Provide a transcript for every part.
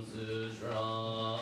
Sutra.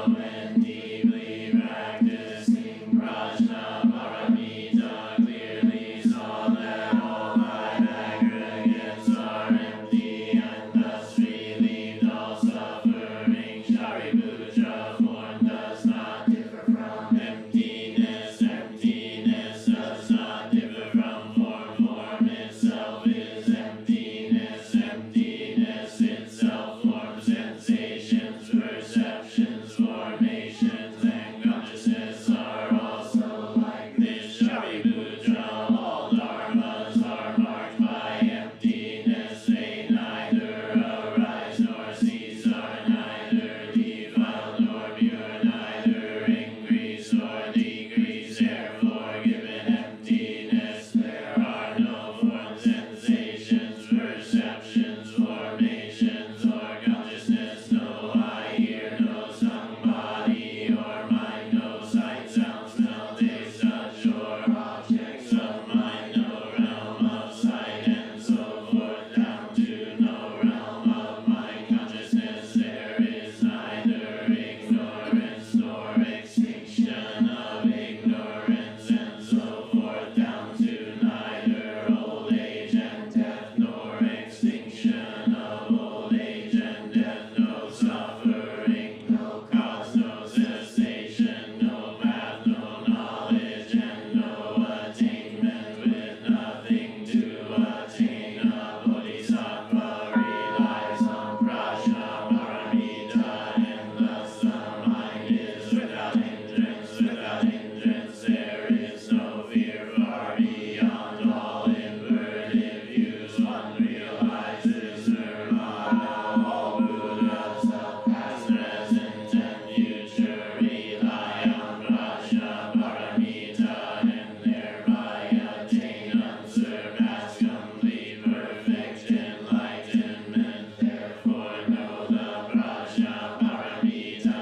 When deeply practicing Prajnaparamita, clearly saw that all five aggregates are empty and thus relieved all suffering. Shariputra form does not differ from emptiness. Emptiness does not differ from form. Form itself is emptiness. Emptiness itself forms sensations, perceptions, formations, and consciousness are also like this. Shariputra, all dharmas are marked by emptiness. They neither arise nor cease, are neither defiled nor pure, neither increase nor decrease. Therefore, given emptiness, there are no forms, sensations, perceptions, formations, or consciousness. No eye, ear, no tongue, body, or mind, no sight, sound, smell, taste, touch, or objects of mind, no realm of sight, and so forth, down to no realm of mind consciousness. There is neither ignorance nor extinction of ignorance, and so forth, down to neither old age and death nor extinction of old age and death. No suffering, no cause, no cessation, no path, no knowledge, and no attainment, with nothing to attain. A bodhisattva relies on Prajnaparamita, and thus the mind is without hindrance. Without hindrance, there is no fear, far beyond all inverted views. One realizes nirvana. All Buddhas of past, present, and future rely on Prajnaparamita, and thereby attain unsurpassed, complete, perfect enlightenment. Therefore, know the Prajnaparamita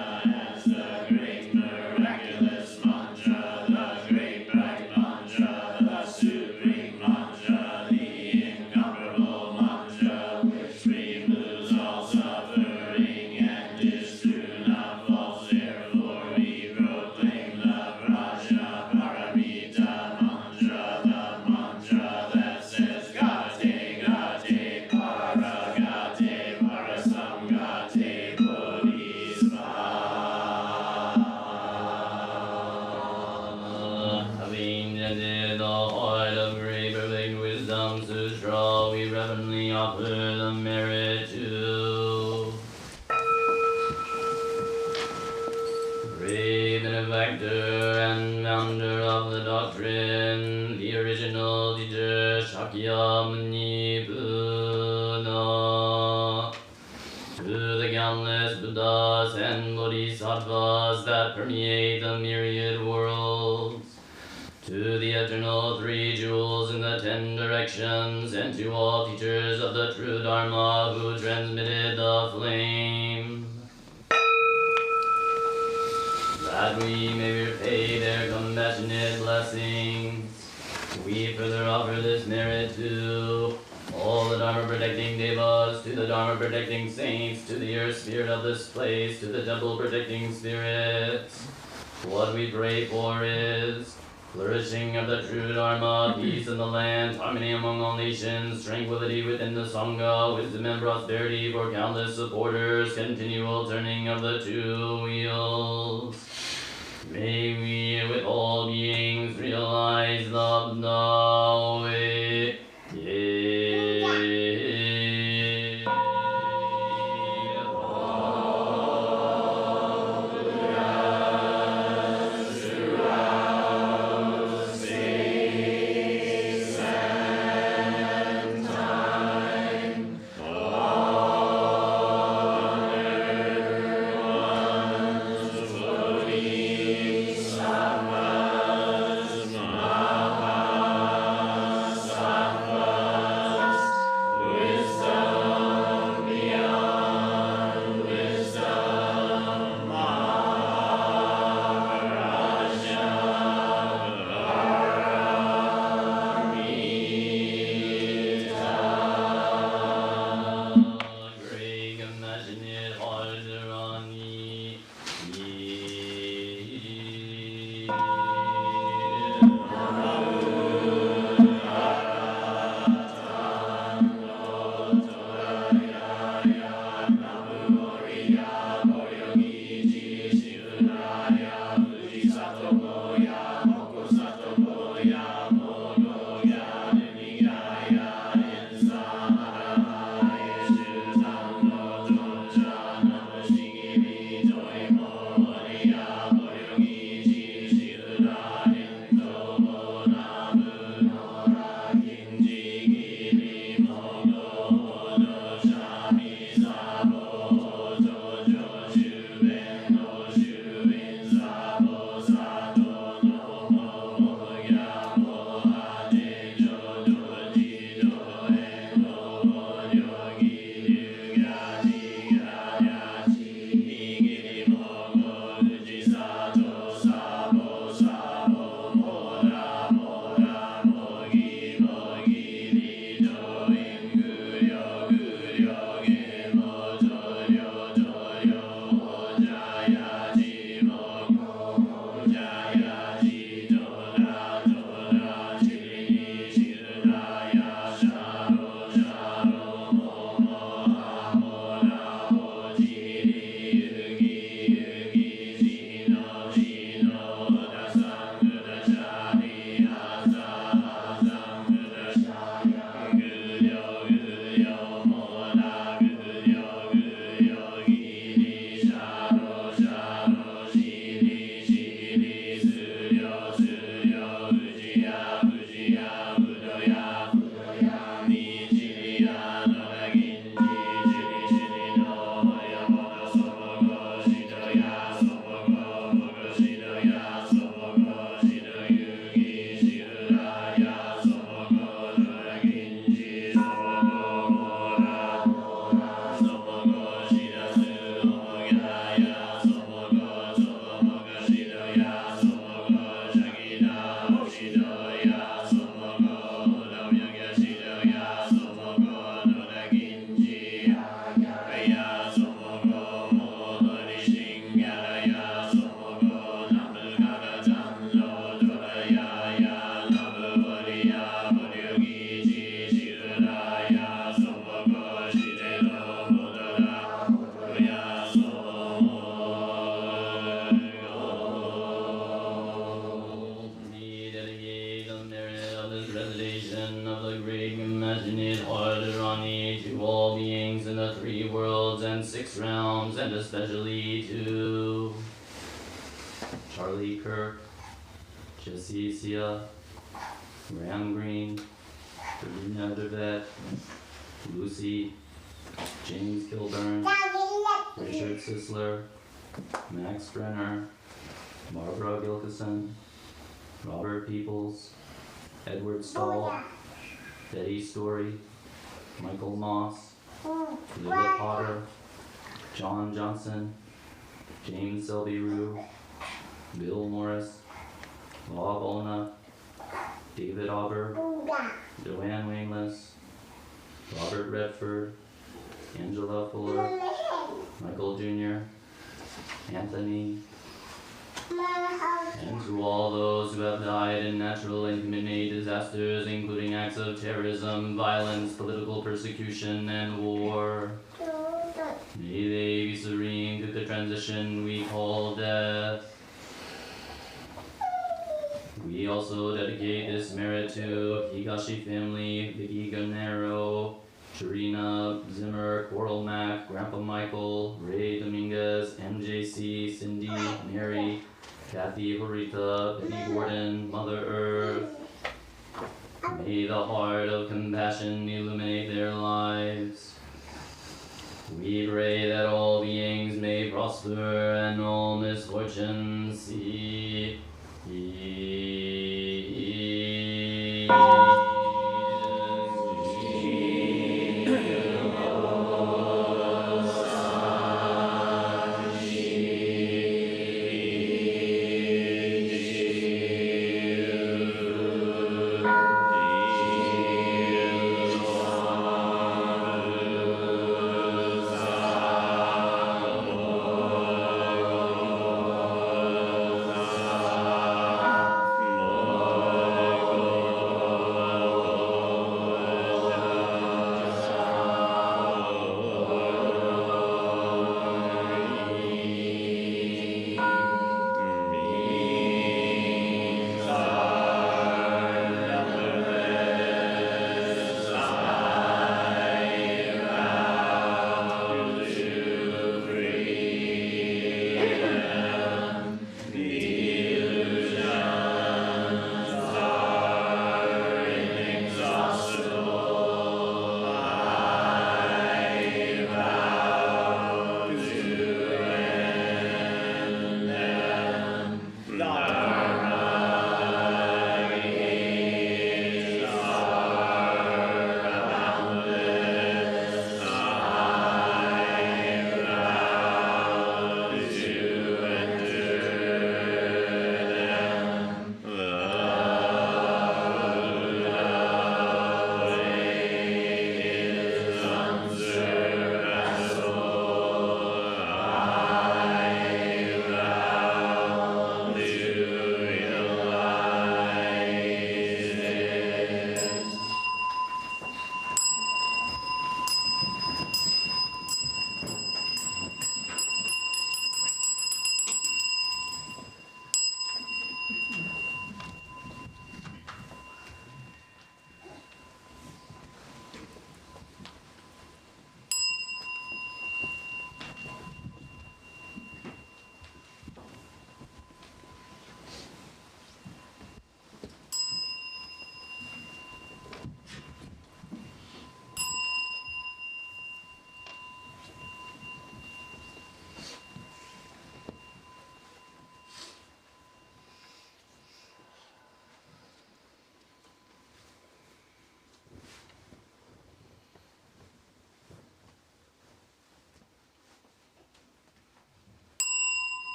as the great miraculous mantra, the great bright mantra, the supreme mantra, the incomparable mantra, which removes all suffering and is true, not false. Therefore, we proclaim the Prajnaparamita mantra, the mantra that says Gate, Gate, Para, Gate, Parasamgate, Bodhisattva. Having ended the heart of Great Wisdom Sutra, we reverently offer the merit to great benefactor and founder of the doctrine, the original teacher Shakyamuni Buddha, to the countless Buddhas and Bodhisattvas that permeate the myriad worlds, to the eternal three jewels in the 10 directions, and to all teachers of the true Dharma who transmitted the flame, that we may repay their compassionate blessings. We further offer this merit to all the Dharma-protecting devas, to the Dharma-protecting saints, to the earth spirit of this place, to the temple-protecting spirits. What we pray for is flourishing of the true Dharma, peace in the land, harmony among all nations, tranquility within the Sangha, wisdom and prosperity for countless supporters, continual turning of the two wheels. May we with all beings realize the way. especially to Charlie Kirk, Jesse Sia, Graham Greene, Virginia DeVette, Lucy, James Kilburn, Richard Sisler, Max Brenner, Barbara Gilkison, Robert Peoples, Edward Stahl, Betty Story, Michael Moss, Lila Potter, John Johnson, James Selby Rue, Bill Morris, Bob Olna, David Auber, Joanne Wingless, Robert Redford, Angela Fuller, Michael Jr., Anthony, and to all those who have died in natural and human-made disasters, including acts of terrorism, violence, political persecution, and war. May they be serene through the transition we call death. We also dedicate this merit to Higashi family, Vicky Ganero, Sharina Zimmer, Coral Mack, Grandpa Michael, Ray Dominguez, MJC, Cindy, Mary, Kathy Horita, Betty Gordon, Mother Earth. May the heart of compassion illuminate their lives. We pray that all beings may prosper and all misfortunes cease.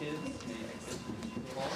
Kids may exit the Chico Hall.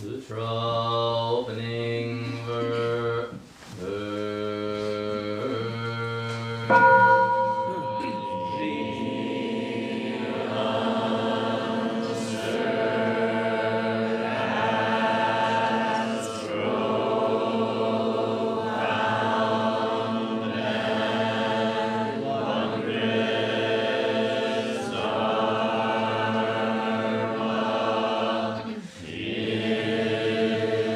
Sutra opening Yeah.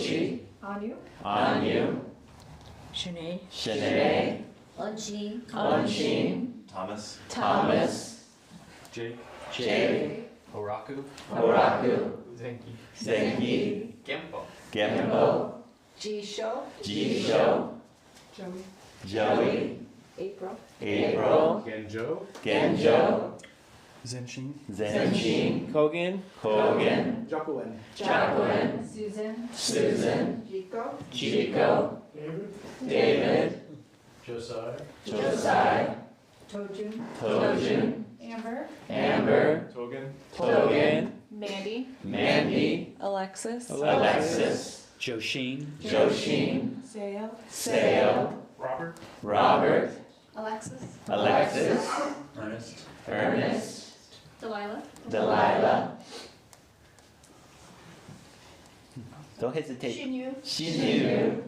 Sochi, Anu, Anu, Shanae, Shanae, Unshin, Unshin, Thomas, Thomas, Jake, Jake, Horaku, Horaku, Zenki, Zenki, Gempo, Gempo, Jisho, Jisho, Joey, Joey, April, April, Genjo, Genjo, Zenshin, Zenshin, Kogan, Kogan, Jacqueline, Jacqueline, Susan, Susan, Jiko, Chico, David, Josiah, Josiah, Tojun, Tojun, Amber, Amber, Togan, Togan, Mandy, Mandy, Alexis, Alexis, Joshin, Joshin, Sayo, Sale, Robert, Robert, Alexis, Alexis, Ernest, Ernest, Delilah, Delilah, don't hesitate, Shinyu, Shinu,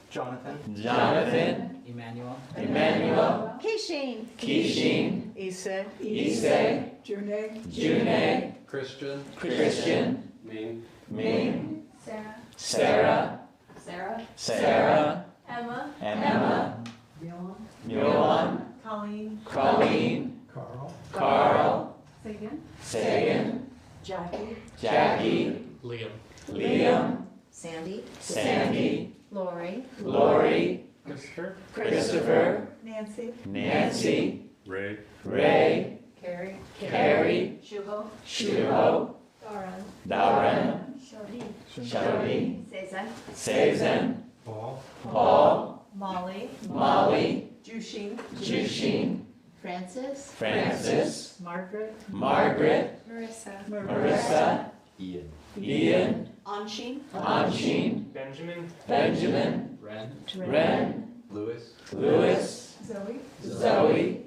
Jonathan, Jonathan, Emmanuel, Emmanuel, Kishin, Kishin, Issa, Issei, June, June, Christian, Christian, Ming, Ming, Sarah, Sarah, Sarah, Sarah, Emma, Emma, Milan, Milan, Colleen, Colleen, Carl, Carl, Sagan, Sagan, Jackie, Jackie, Liam, Liam, Sandy, Sandy, Lori, Lori, Christopher, Christopher, Nancy, Nancy, Ray, Ray, Carrie, Carrie, Shuho, Shuho, Daran, Darren, Shodi, Shodi, Cezanne, Sazan, Paul, Paul, Molly, Molly, Jushin, Jushin, Francis, Francis, Margaret, Margaret, Marissa, Marissa, Ian, Ian, Anshin, Anshin, Benjamin, Benjamin, Ren, Ren, Lewis, Louis, Zoe, Zoe,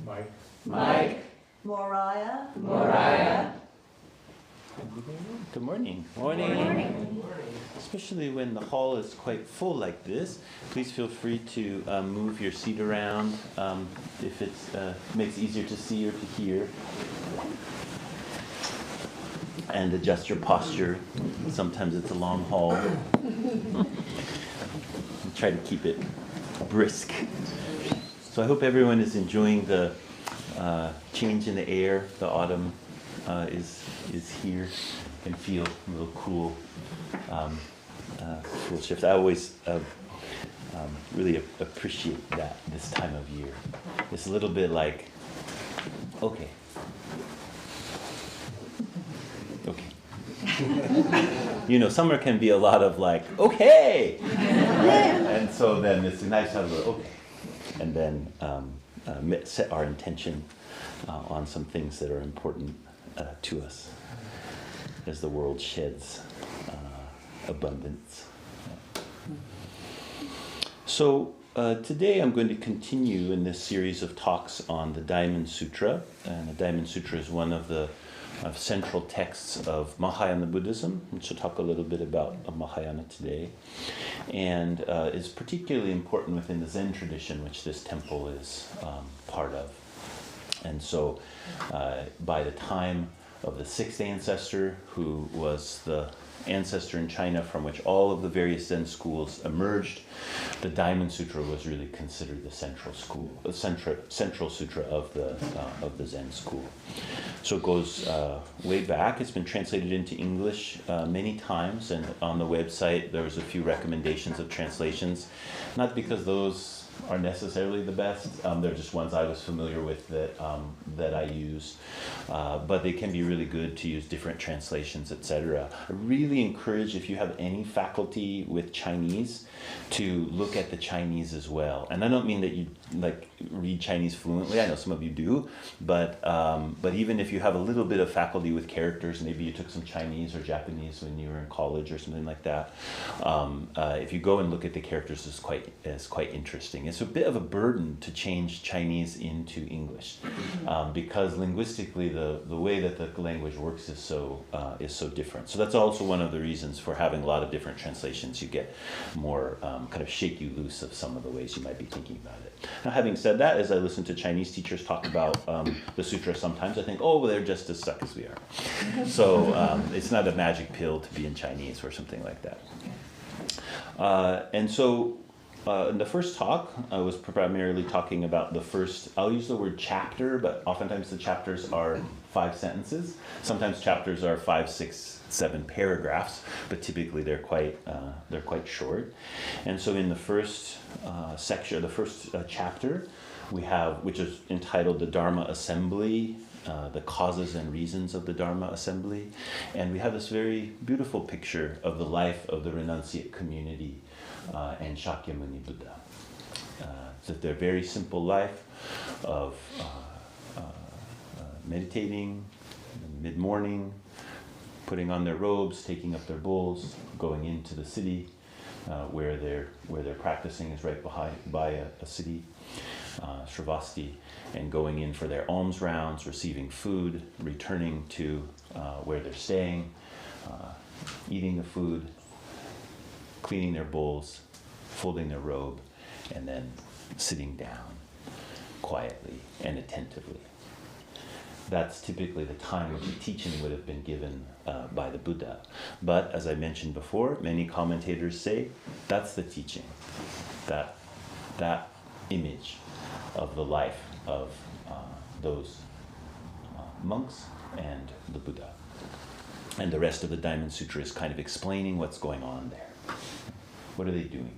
Mike, Mike, Moriah, Moriah. good morning. Morning. Especially when the hall is quite full like this, please feel free to move your seat around if it makes it easier to see or to hear. And adjust your posture. Sometimes it's a long hall. Try to keep it brisk. So I hope everyone is enjoying the change in the air. The autumn is here. Can feel a little cool. Cool shift. I always really appreciate that this time of year. It's a little bit like, okay. You know, summer can be a lot of like, okay! And so then it's nice to have a okay. And then set our intention on some things that are important to us as the world sheds abundance. So today I'm going to continue in this series of talks on the Diamond Sutra. And the Diamond Sutra is one of the central texts of Mahayana Buddhism, which we'll talk a little bit about Mahayana today, and is particularly important within the Zen tradition, which this temple is part of. And so by the time of the sixth ancestor, who was the ancestor in China from which all of the various Zen schools emerged, the Diamond Sutra was really considered the central sutra of the Zen school. So it goes way back. It's been translated into English many times, and on the website there was a few recommendations of translations, not because those are necessarily the best. They're just ones I was familiar with that I use, but they can be really good to use different translations, etc. I really encourage, if you have any faculty with Chinese, to look at the Chinese as well. And I don't mean that you like read Chinese fluently. I know some of you do, but even if you have a little bit of faculty with characters, maybe you took some Chinese or Japanese when you were in college or something like that. If you go and look at the characters, it's quite interesting. interesting. It's a bit of a burden to change Chinese into English, because linguistically the way that the language works is so different. So that's also one of the reasons for having a lot of different translations. You get more kind of shake you loose of some of the ways you might be thinking about it. Now, having said that, as I listen to Chinese teachers talk about the sutra, sometimes I think, oh, well, they're just as stuck as we are. So it's not a magic pill to be in Chinese or something like that. And so in the first talk, I was primarily talking about the first, I'll use the word chapter, but oftentimes the chapters are 5 sentences. Sometimes chapters are 5, 6, 7 paragraphs, but typically they're quite short. And so in the first section, the first chapter, we have, which is entitled The Dharma Assembly, the causes and reasons of the Dharma Assembly. And we have this very beautiful picture of the life of the renunciate community and Shakyamuni Buddha. That their very simple life of meditating mid-morning, putting on their robes, taking up their bowls, going into the city where they're practicing is right by a city, Sravasti, and going in for their alms rounds, receiving food, returning to where they're staying, eating the food, cleaning their bowls, folding their robe, and then sitting down quietly and attentively. That's typically the time when the teaching would have been given by the Buddha. But as I mentioned before, many commentators say that's the teaching, that image of the life of those monks and the Buddha. And the rest of the Diamond Sutra is kind of explaining what's going on there. What are they doing?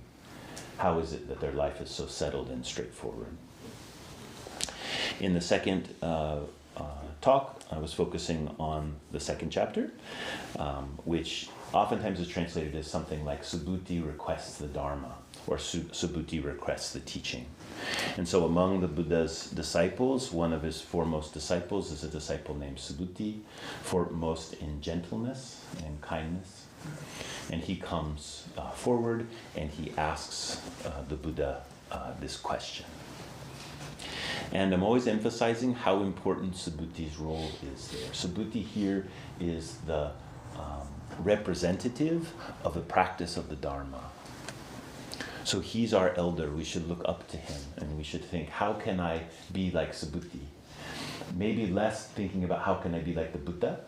How is it that their life is so settled and straightforward? In the second talk, I was focusing on the second chapter, which oftentimes is translated as something like Subhuti requests the Dharma, or Subhuti requests the teaching. And so among the Buddha's disciples, one of his foremost disciples is a disciple named Subhuti, foremost in gentleness and kindness. And he comes forward and he asks the Buddha this question. And I'm always emphasizing how important Subhuti's role is there. Subhuti here is the representative of the practice of the Dharma. So he's our elder. We should look up to him and we should think, how can I be like Subhuti? Maybe less thinking about how can I be like the Buddha.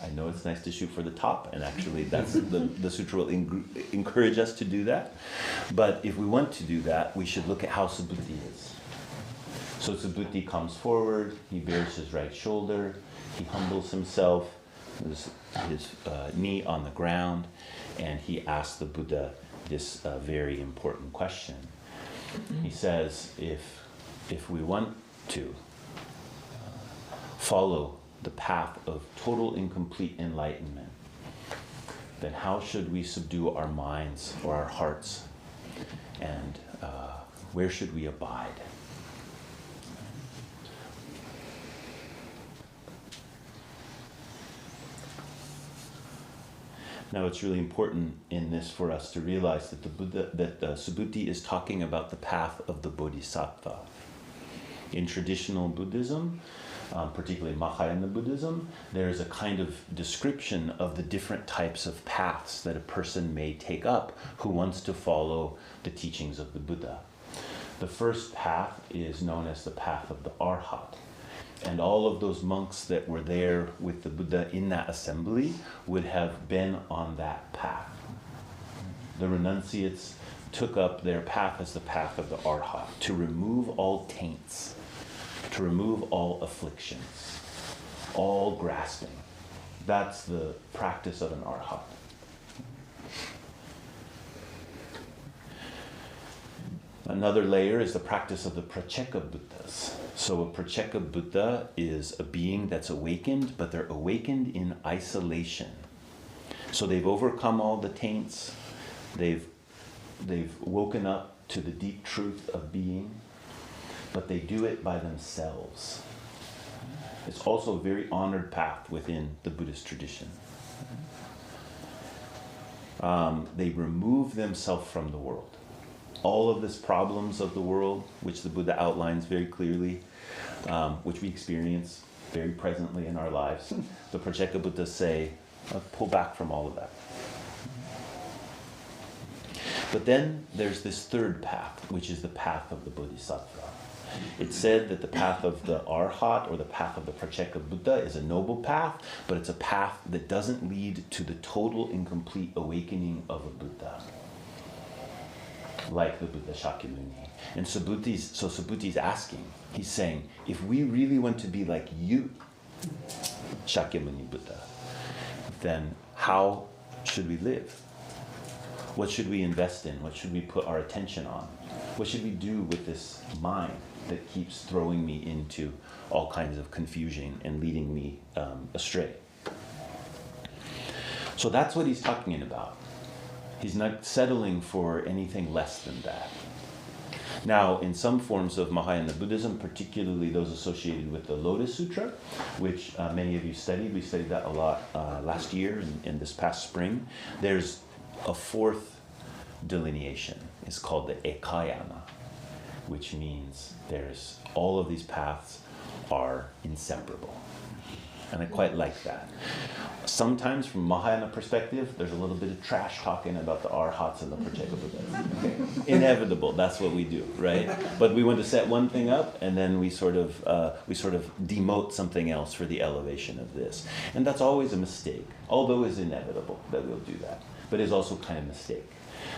I know it's nice to shoot for the top, and actually that's the sutra will encourage us to do that. But if we want to do that, we should look at how Subhuti is. So Subhuti comes forward, he bears his right shoulder, he humbles himself, his knee on the ground, and he asks the Buddha this very important question. He says, if we want to follow the path of total and complete enlightenment, then how should we subdue our minds or our hearts? And where should we abide? Now, it's really important in this for us to realize that Subhuti is talking about the path of the Bodhisattva. In traditional Buddhism, particularly Mahayana Buddhism, there is a kind of description of the different types of paths that a person may take up who wants to follow the teachings of the Buddha. The first path is known as the path of the Arhat. And all of those monks that were there with the Buddha in that assembly would have been on that path. The renunciates took up their path as the path of the Arhat, to remove all taints, to remove all afflictions, all grasping. That's the practice of an Arhat. Another layer is the practice of the Pracheka Buddhas. So a Pracheka Buddha is a being that's awakened, but they're awakened in isolation. So they've overcome all the taints. They've woken up to the deep truth of being, but they do it by themselves. It's also a very honored path within the Buddhist tradition. They remove themselves from the world. all of these problems of the world, which the Buddha outlines very clearly, which we experience very presently in our lives, the Prajnaparamita say, pull back from all of that. But then there's this third path, which is the path of the Bodhisattva. It's said that the path of the Arhat, or the path of the Prajnaparamita, is a noble path, but it's a path that doesn't lead to the total and complete awakening of a Buddha, like the Buddha Shakyamuni. And Subhuti's asking, he's saying, if we really want to be like you, Shakyamuni Buddha, then how should we live? What should we invest in? What should we put our attention on? What should we do with this mind that keeps throwing me into all kinds of confusion and leading me astray? So that's what he's talking about. He's not settling for anything less than that. Now, in some forms of Mahayana Buddhism, particularly those associated with the Lotus Sutra, which many of you studied, we studied that a lot last year and this past spring, there's a fourth delineation. It's called the Ekayana, which means there's all of these paths are inseparable. And I quite like that. Sometimes from Mahayana perspective, there's a little bit of trash talking about the Arhats and the Prajnaparamita. Okay. Inevitable, that's what we do, right? But we want to set one thing up, and then we sort of demote something else for the elevation of this. And that's always a mistake, although it's inevitable that we'll do that. But it's also kind of a mistake.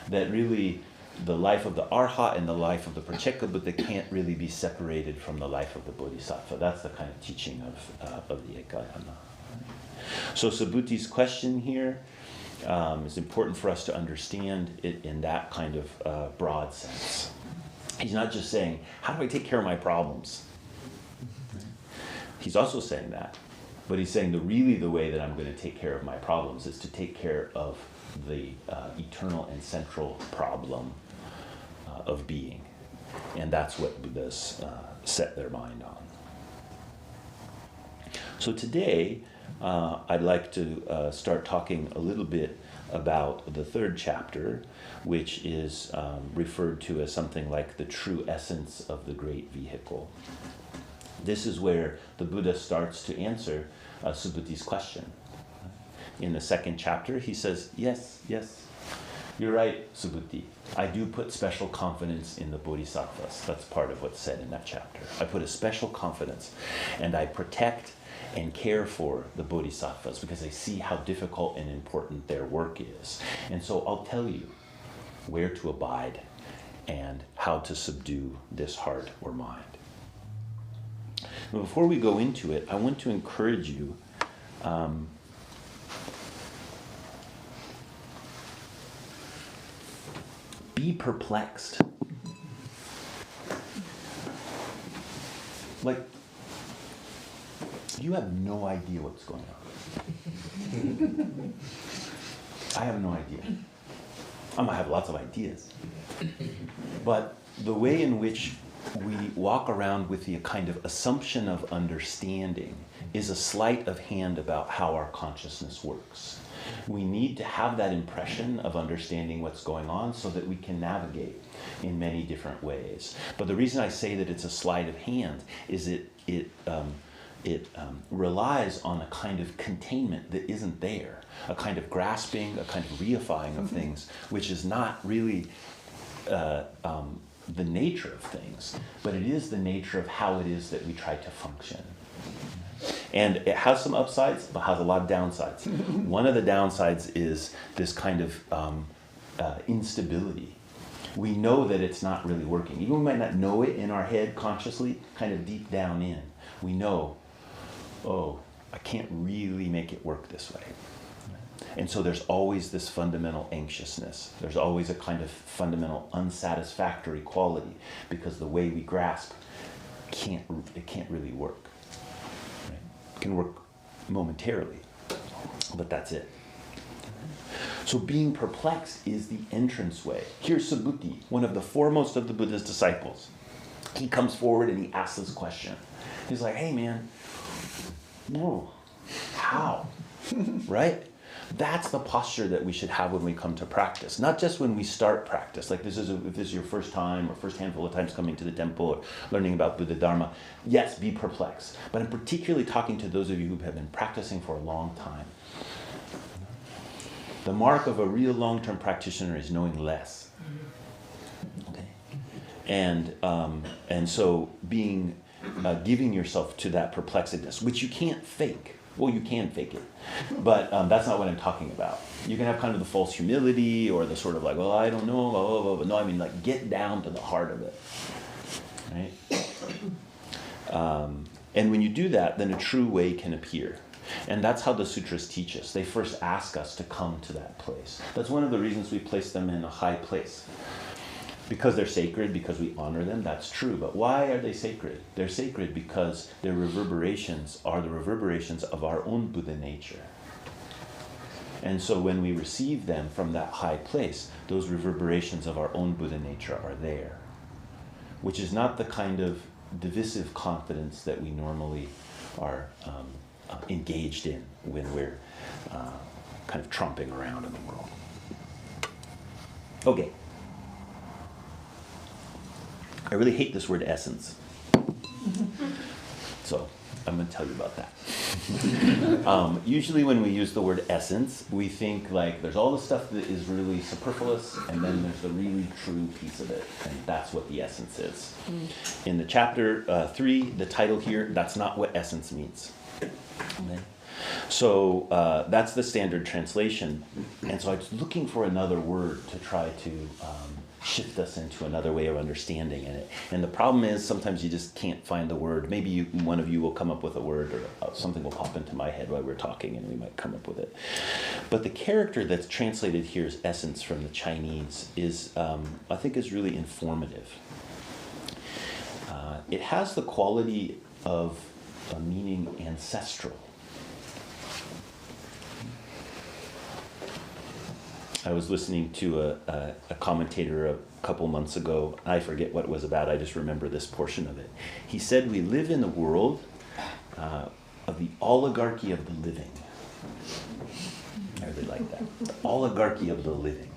That really, the life of the Arhat and the life of the Prajnaparamita can't really be separated from the life of the Bodhisattva. That's the kind of teaching of the Ekayana. So Subhuti's question here is important for us to understand it in that kind of broad sense. He's not just saying, how do I take care of my problems? He's also saying that. But he's saying the way that I'm going to take care of my problems is to take care of the eternal and central problem of being. And that's what Buddhas set their mind on. So today, I'd like to start talking a little bit about the third chapter, which is referred to as something like the true essence of the great vehicle. This is where the Buddha starts to answer Subhuti's question. In the second chapter, he says, yes, you're right, Subhuti. I do put special confidence in the bodhisattvas. That's part of what's said in that chapter. I put a special confidence, and I protect and care for the bodhisattvas because I see how difficult and important their work is. And so I'll tell you where to abide and how to subdue this heart or mind. But before we go into it, I want to encourage you be perplexed. Like, you have no idea what's going on. I have no idea. I might have lots of ideas. But the way in which we walk around with the kind of assumption of understanding is a sleight of hand about how our consciousness works. We need to have that impression of understanding what's going on so that we can navigate in many different ways. But the reason I say that it's a sleight of hand is it relies on a kind of containment that isn't there, a kind of grasping, a kind of reifying of things, which is not really the nature of things, but it is the nature of how it is that we try to function. And it has some upsides, but has a lot of downsides. One of the downsides is this kind of instability. We know that it's not really working. Even we might not know it in our head consciously, kind of deep down in, we know, oh, I can't really make it work this way. And so there's always this fundamental anxiousness. There's always a kind of fundamental unsatisfactory quality because the way we grasp can't really work. Right? It can work momentarily, but that's it. So being perplexed is the entranceway. Here's Subhuti, one of the foremost of the Buddha's disciples. He comes forward and he asks this question. He's like, hey man, whoa, how? Right? That's the posture that we should have when we come to practice, not just when we start practice. Like if this is your first time or first handful of times coming to the temple or learning about Buddha Dharma, yes, be perplexed. But I'm particularly talking to those of you who have been practicing for a long time. The mark of a real long-term practitioner is knowing less. Okay, and so giving yourself to that perplexedness, which you can't fake. Well, you can fake it, but that's not what I'm talking about. You can have kind of the false humility or the sort of like, well, I don't know, blah, blah, blah, but no, I mean like get down to the heart of it, right? And when you do that, then a true way can appear. And that's how the sutras teach us. They first ask us to come to that place. That's one of the reasons we place them in a high place. Because they're sacred, because we honor them, that's true. But why are they sacred? They're sacred because their reverberations are the reverberations of our own Buddha nature. And so when we receive them from that high place, those reverberations of our own Buddha nature are there. Which is not the kind of divisive confidence that we normally are engaged in when we're kind of tromping around in the world. Okay. I really hate this word essence. So I'm going to tell you about that. Usually when we use the word essence, we think like there's all the stuff that is really superfluous, and then there's the really true piece of it, and that's what the essence is. In the chapter 3, the title here, that's not what essence means. Okay. So that's the standard translation. And so I was looking for another word to try to shift us into another way of understanding it. And the problem is sometimes you just can't find the word. Maybe one of you will come up with a word, or something will pop into my head while we're talking and we might come up with it. But the character that's translated here as essence from the Chinese is, I think, is really informative. It has the quality of a meaning ancestral. I was listening to a commentator a couple months ago. I forget what it was about. I just remember this portion of it. He said, we live in a world of the oligarchy of the living. I really like that. The oligarchy of the living.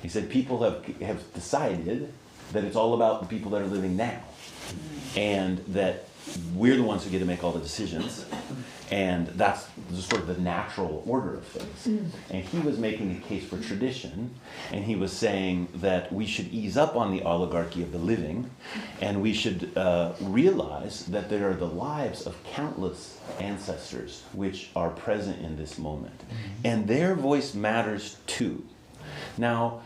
He said people have decided that it's all about the people that are living now. And that we're the ones who get to make all the decisions. And that's sort of the natural order of things. And he was making a case for tradition, and he was saying that we should ease up on the oligarchy of the living, and we should realize that there are the lives of countless ancestors which are present in this moment. And their voice matters too. Now,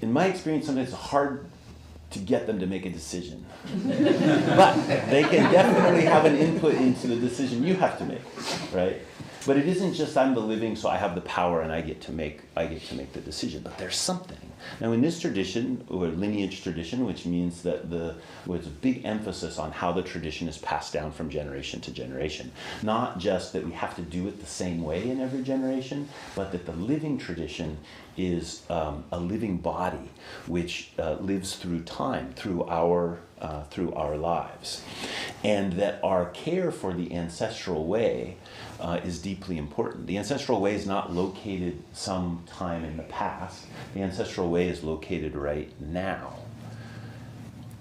in my experience, sometimes it's hard to get them to make a decision. But they can definitely have an input into the decision you have to make, right? But it isn't just I'm the living, so I have the power and I get to make the decision. But there's something. Now in this tradition, or lineage tradition, which means that there's a big emphasis on how the tradition is passed down from generation to generation. Not just that we have to do it the same way in every generation, but that the living tradition is a living body which lives through time, through our lives. And that our care for the ancestral way is deeply important. The ancestral way is not located some time in the past. The ancestral way is located right now.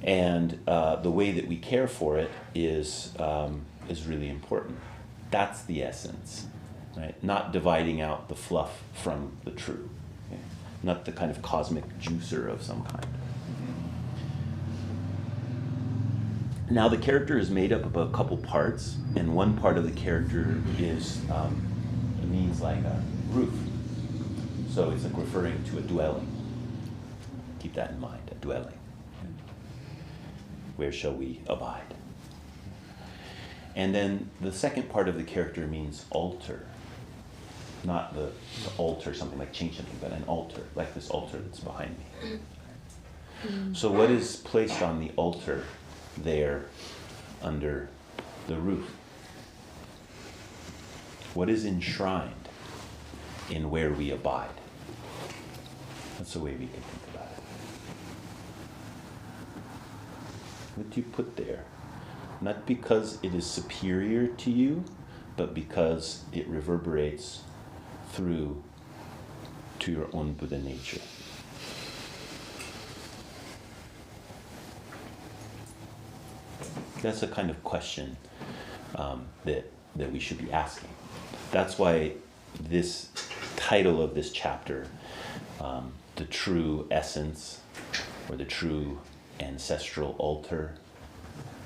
And the way that we care for it is really important. That's the essence, right? Not dividing out the fluff from the true. Okay? Not the kind of cosmic juicer of some kind. Now the character is made up of a couple parts, and one part of the character is means like a roof. So it's like referring to a dwelling. Keep that in mind, a dwelling. Where shall we abide? And then the second part of the character means altar. Not the altar, something like change something, but an altar, like this altar that's behind me. So what is placed on the altar there under the roof? What is enshrined in where we abide? That's the way we can think about it. What do you put there? Not because it is superior to you, but because it reverberates through to your own Buddha nature. That's a kind of question that we should be asking. That's why this title of this chapter, the true essence or the true ancestral altar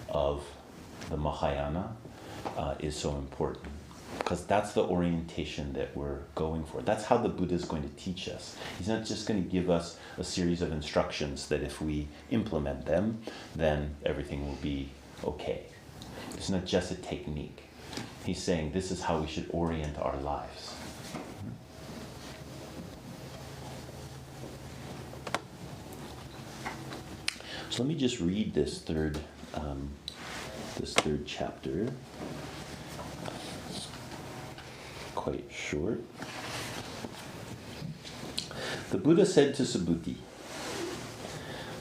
of the Mahayana, is so important. Because that's the orientation that we're going for. That's how the Buddha is going to teach us. He's not just going to give us a series of instructions that if we implement them, then everything will be okay. It's not just a technique. He's saying this is how we should orient our lives. So let me just read this third chapter. Quite short. The Buddha said to Subhuti,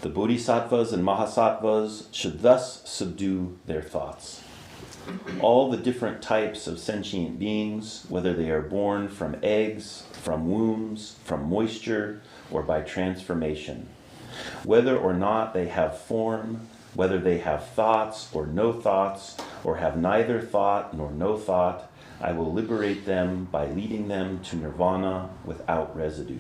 the bodhisattvas and mahasattvas should thus subdue their thoughts. All the different types of sentient beings, whether they are born from eggs, from wombs, from moisture, or by transformation, whether or not they have form, whether they have thoughts or no thoughts, or have neither thought nor no thought, I will liberate them by leading them to nirvana without residue.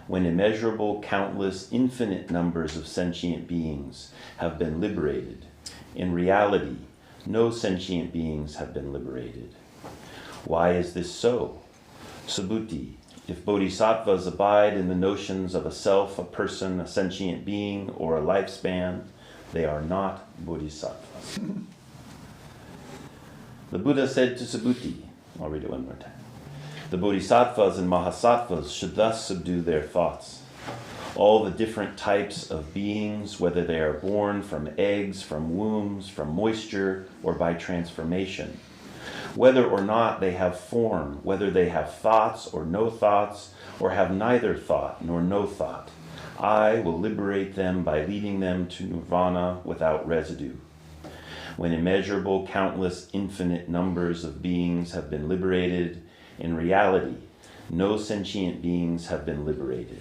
When immeasurable, countless, infinite numbers of sentient beings have been liberated, in reality, no sentient beings have been liberated. Why is this so? Subhuti, if bodhisattvas abide in the notions of a self, a person, a sentient being, or a lifespan, they are not bodhisattvas. The Buddha said to Subhuti, I'll read it one more time. The bodhisattvas and mahasattvas should thus subdue their thoughts. All the different types of beings, whether they are born from eggs, from wombs, from moisture, or by transformation, whether or not they have form, whether they have thoughts or no thoughts, or have neither thought nor no thought, I will liberate them by leading them to nirvana without residue. When immeasurable, countless, infinite numbers of beings have been liberated, in reality, no sentient beings have been liberated.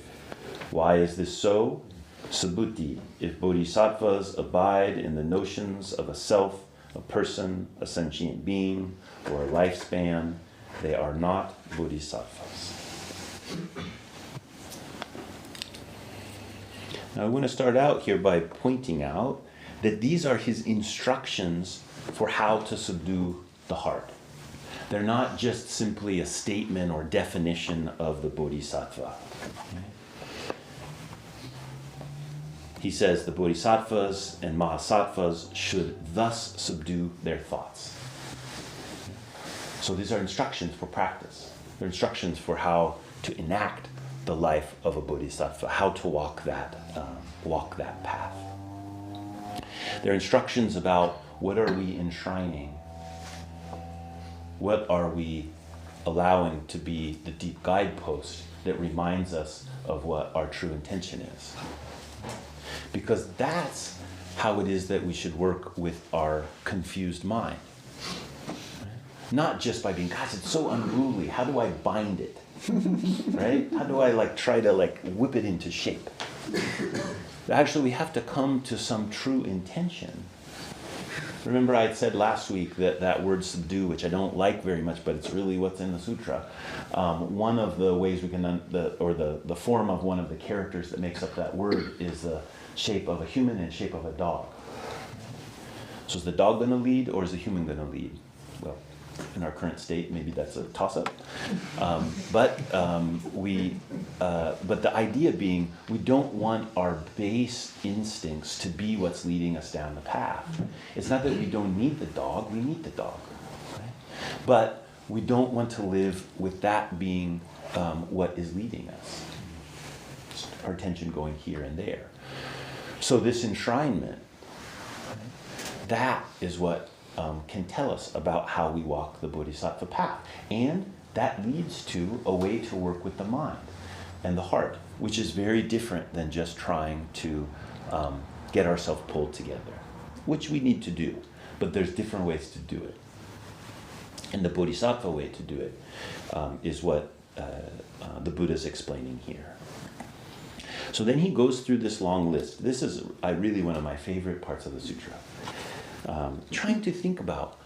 Why is this so? Subhuti, if bodhisattvas abide in the notions of a self, a person, a sentient being, or a lifespan, they are not bodhisattvas. Now I want to start out here by pointing out that these are his instructions for how to subdue the heart. They're not just simply a statement or definition of the bodhisattva. He says the bodhisattvas and mahasattvas should thus subdue their thoughts. So these are instructions for practice. They're instructions for how to enact the life of a bodhisattva, how to walk that path. They're instructions about what are we enshrining, what are we allowing to be the deep guidepost that reminds us of what our true intention is. Because that's how it is that we should work with our confused mind. Not just by being, gosh, it's so unruly, how do I bind it? Right? How do I try to whip it into shape? Actually, we have to come to some true intention. Remember I had said last week that word subdue, which I don't like very much, but it's really what's in the sutra. One of the ways we can, the form of one of the characters that makes up that word is the shape of a human and shape of a dog. So is the dog going to lead or is the human going to lead? Well, in our current state, maybe that's a toss-up. But the idea being, we don't want our base instincts to be what's leading us down the path. It's not that we don't need the dog, we need the dog. Right? But we don't want to live with that being what is leading us. Our attention going here and there. So this enshrinement, that is what can tell us about how we walk the bodhisattva path. And that leads to a way to work with the mind and the heart, which is very different than just trying to get ourselves pulled together, which we need to do, but there's different ways to do it. And the bodhisattva way to do it is what the Buddha is explaining here. So then he goes through this long list. This is really one of my favorite parts of the sutra. Trying to think about,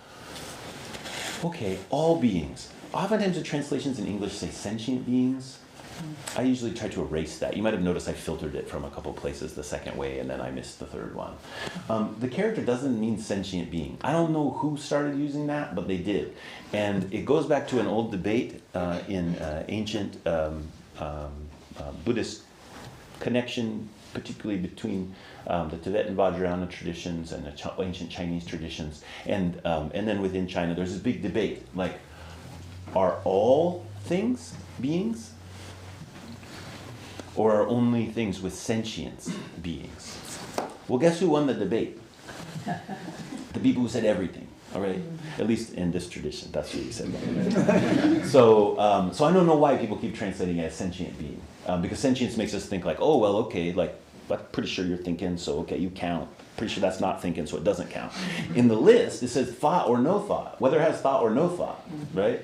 okay, all beings. Oftentimes the translations in English say sentient beings. I usually try to erase that. You might have noticed I filtered it from a couple places the second way, and then I missed the third one. The character doesn't mean sentient being. I don't know who started using that, but they did. And it goes back to an old debate in ancient Buddhist connection, particularly between the Tibetan Vajrayana traditions and the ancient Chinese traditions. And then within China, there's this big debate, like, are all things beings? Or are only things with sentience beings? Well, guess who won the debate? The people who said everything, all right? At least in this tradition, that's what he said. So I don't know why people keep translating it as sentient being. Because sentience makes us think like, oh, well, okay, like, I'm pretty sure you're thinking, so okay, you count. Pretty sure that's not thinking, so it doesn't count. In the list, it says thought or no thought, whether it has thought or no thought, right?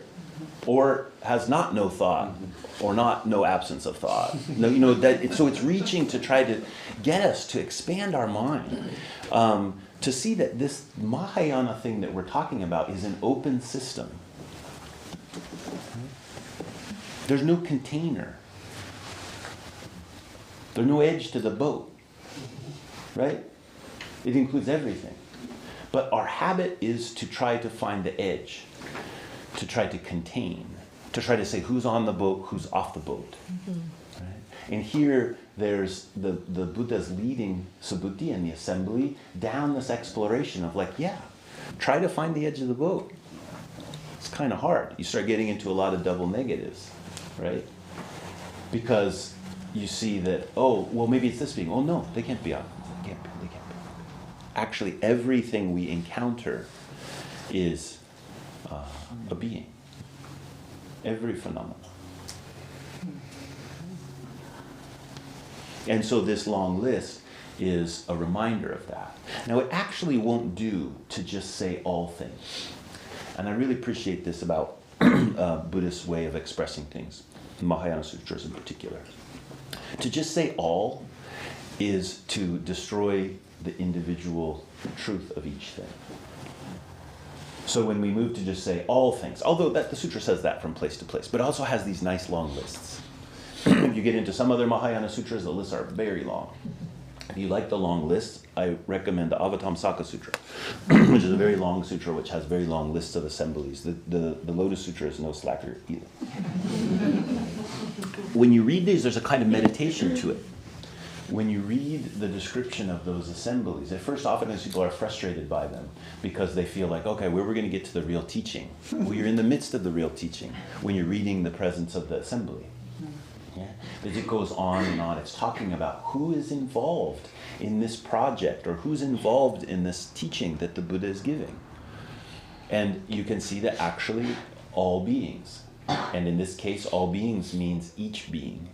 Or has not no thought, or not no absence of thought. No, you know that. So it's reaching to try to get us to expand our mind, to see that this Mahayana thing that we're talking about is an open system. There's no container. There's no edge to the boat, right? It includes everything. But our habit is to try to find the edge, to try to contain, to try to say who's on the boat, who's off the boat. Right? And here there's the Buddha's leading Subhuti and the assembly down this exploration of like, yeah, try to find the edge of the boat. It's kind of hard. You start getting into a lot of double negatives, right? Because you see that, oh, well, maybe it's this being. Oh, no, they can't be out. They can't be. Actually, everything we encounter is a being. Every phenomenon. And so this long list is a reminder of that. Now, it actually won't do to just say all things. And I really appreciate this about Buddhist way of expressing things, Mahayana Sutras in particular. To just say all is to destroy the individual truth of each thing. So when we move to just say all things, although the sutra says that from place to place, but it also has these nice long lists. If you get into some other Mahayana sutras, the lists are very long. If you like the long lists, I recommend the Avatamsaka Sutra, which is a very long sutra which has very long lists of assemblies. The Lotus Sutra is no slacker either. When you read these, there's a kind of meditation to it. When you read the description of those assemblies, at first oftentimes people are frustrated by them because they feel like, okay, where are we going to get to the real teaching? Well, you're in the midst of the real teaching when you're reading the presence of the assembly. Yeah? But it goes on and on. It's talking about who is involved in this project or who's involved in this teaching that the Buddha is giving. And you can see that actually all beings. And in this case, all beings means each being.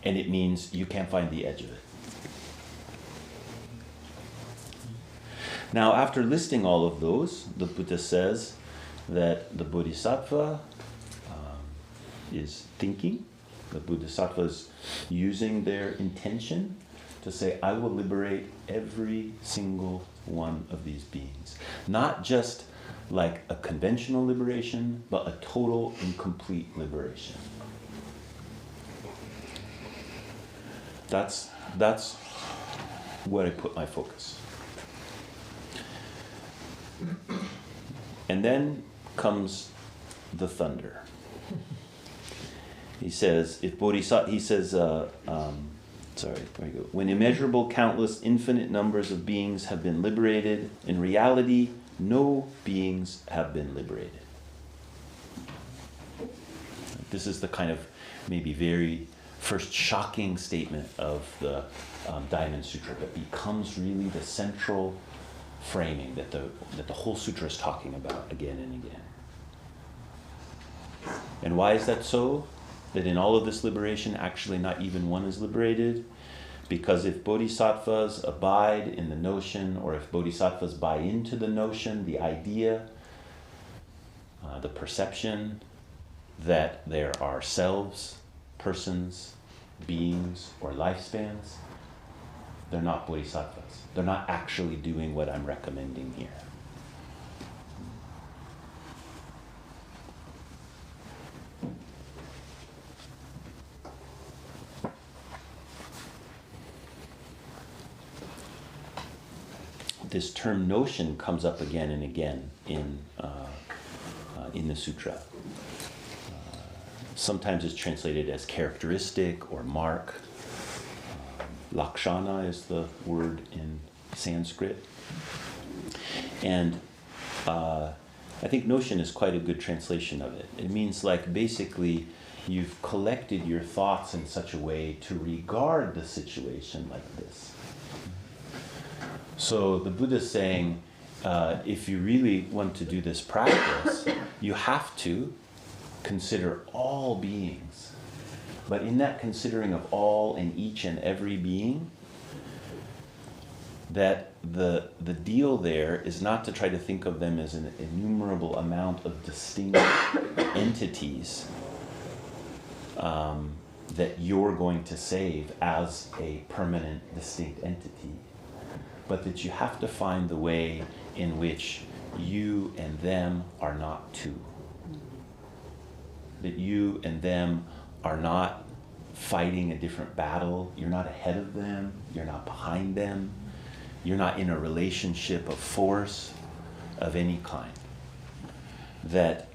And it means you can't find the edge of it. Now, after listing all of those, the Buddha says that the Bodhisattva is thinking. The Bodhisattva is using their intention to say, I will liberate every single one of these beings. Not just like a conventional liberation, but a total and complete liberation. That's where I put my focus. And then comes the thunder. He says, when immeasurable, countless, infinite numbers of beings have been liberated, in reality, no beings have been liberated. This is the kind of maybe very first shocking statement of the Diamond Sutra that becomes really the central framing that the whole sutra is talking about again and again. And why is that so? That in all of this liberation, actually not even one is liberated? Because if bodhisattvas abide in the notion, or if bodhisattvas buy into the notion, the idea the perception that there are selves, persons, beings, or lifespans, they're not bodhisattvas. They're not actually doing what I'm recommending here. This term notion comes up again and again in the sutra. Sometimes it's translated as characteristic or mark. Lakshana is the word in Sanskrit. And I think notion is quite a good translation of it. It means like basically you've collected your thoughts in such a way to regard the situation like this. So the Buddha's saying, if you really want to do this practice, you have to consider all beings. But in that considering of all and each and every being, that the deal there is not to try to think of them as an innumerable amount of distinct entities that you're going to save as a permanent, distinct entity, but that you have to find the way in which you and them are not two. That you and them are not fighting a different battle. You're not ahead of them. You're not behind them. You're not in a relationship of force of any kind. That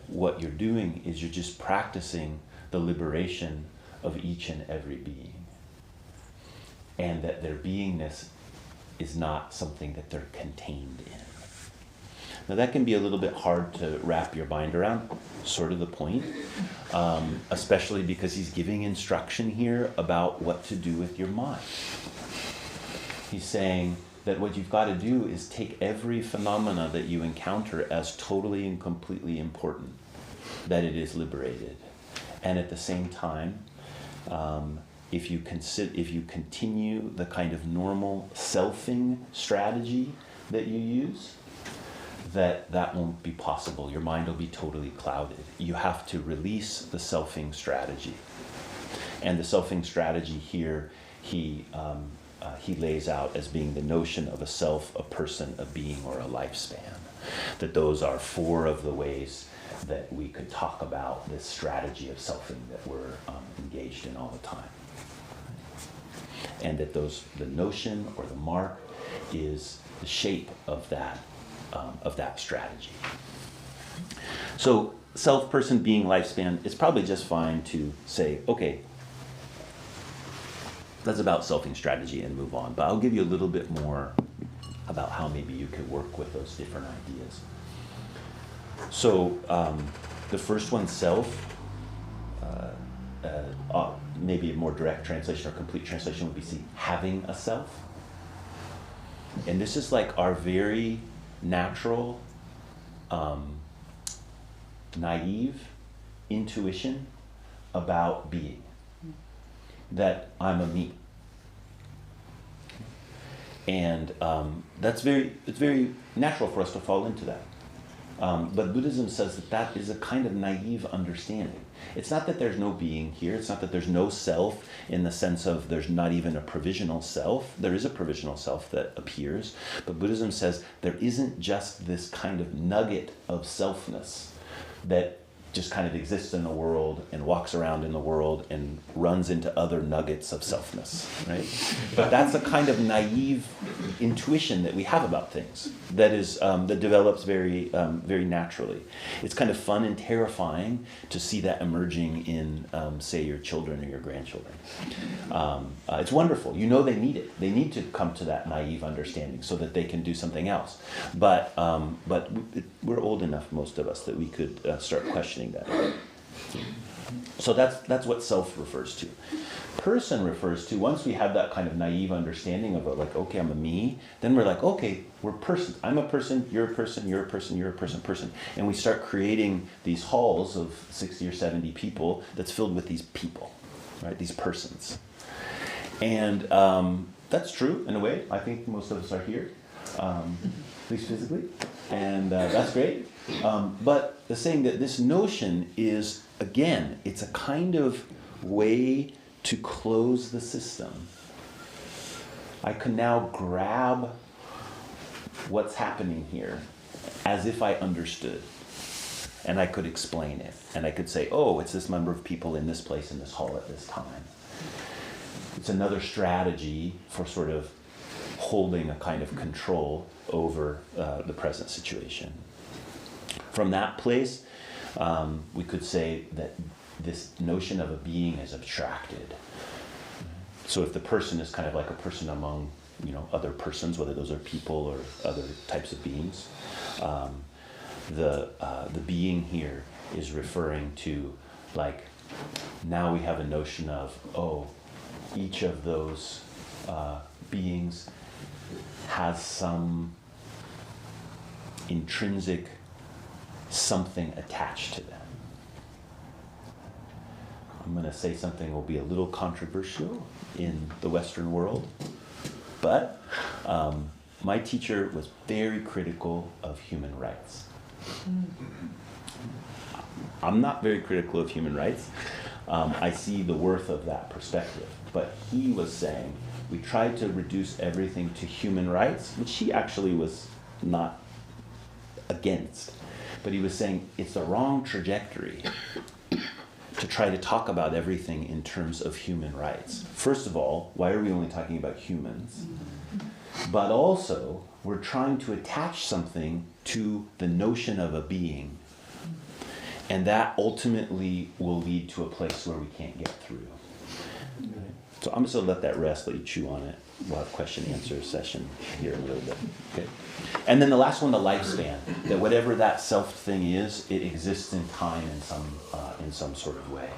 what you're doing is you're just practicing the liberation of each and every being. And that their beingness is not something that they're contained in. Now that can be a little bit hard to wrap your mind around, sort of the point, especially because he's giving instruction here about what to do with your mind. He's saying that what you've got to do is take every phenomena that you encounter as totally and completely important, that it is liberated. And at the same time, if you continue the kind of normal selfing strategy that you use, that won't be possible. Your mind will be totally clouded. You have to release the selfing strategy. And the selfing strategy here, he lays out as being the notion of a self, a person, a being, or a lifespan. That those are four of the ways that we could talk about this strategy of selfing that we're engaged in all the time. And that the notion or the mark is the shape of that strategy. So self, person, being, lifespan, it's probably just fine to say, okay, that's about selfing strategy and move on. But I'll give you a little bit more about how maybe you could work with those different ideas. So the first one, self, maybe a more direct translation or complete translation would be having a self. And this is like our very natural, naive intuition about being. That I'm a me. And it's very natural for us to fall into that. But Buddhism says that is a kind of naive understanding. It's not that there's no being here. It's not that there's no self in the sense of there's not even a provisional self. There is a provisional self that appears. But Buddhism says there isn't just this kind of nugget of selfness that just kind of exists in the world and walks around in the world and runs into other nuggets of selfness, right? But that's a kind of naive intuition that we have about things that is that develops very very naturally. It's kind of fun and terrifying to see that emerging in, say, your children or your grandchildren. It's wonderful. You know they need it. They need to come to that naive understanding so that they can do something else. But we're old enough, most of us, that we could start questioning that. So that's what self refers to. Person refers to, once we have that kind of naive understanding of like, okay, I'm a me, then we're like, okay, we're persons. I'm a person, you're a person, you're a person, you're a person. And we start creating these halls of 60 or 70 people that's filled with these people, right? These persons. And that's true in a way. I think most of us are here, at least physically. And that's great. But the saying that this notion is, again, it's a kind of way to close the system. I can now grab what's happening here as if I understood. And I could explain it. And I could say, oh, it's this number of people in this place in this hall at this time. It's another strategy for sort of holding a kind of control over the present situation. From that place, we could say that this notion of a being is abstracted. So if the person is kind of like a person among, other persons, whether those are people or other types of beings, the being here is referring to, like, now we have a notion of, each of those beings has some intrinsic something attached to them. I'm going to say something will be a little controversial in the Western world, but my teacher was very critical of human rights. I'm not very critical of human rights. I see the worth of that perspective. But he was saying, we tried to reduce everything to human rights, which he actually was not against. But he was saying, it's the wrong trajectory to try to talk about everything in terms of human rights. First of all, why are we only talking about humans? But also, we're trying to attach something to the notion of a being. And that ultimately will lead to a place where we can't get through. So I'm just going to let that rest, let you chew on it. We'll have question-answer session here in a little bit. Okay. And then the last one, the lifespan. That whatever that self thing is, it exists in time in some sort of way.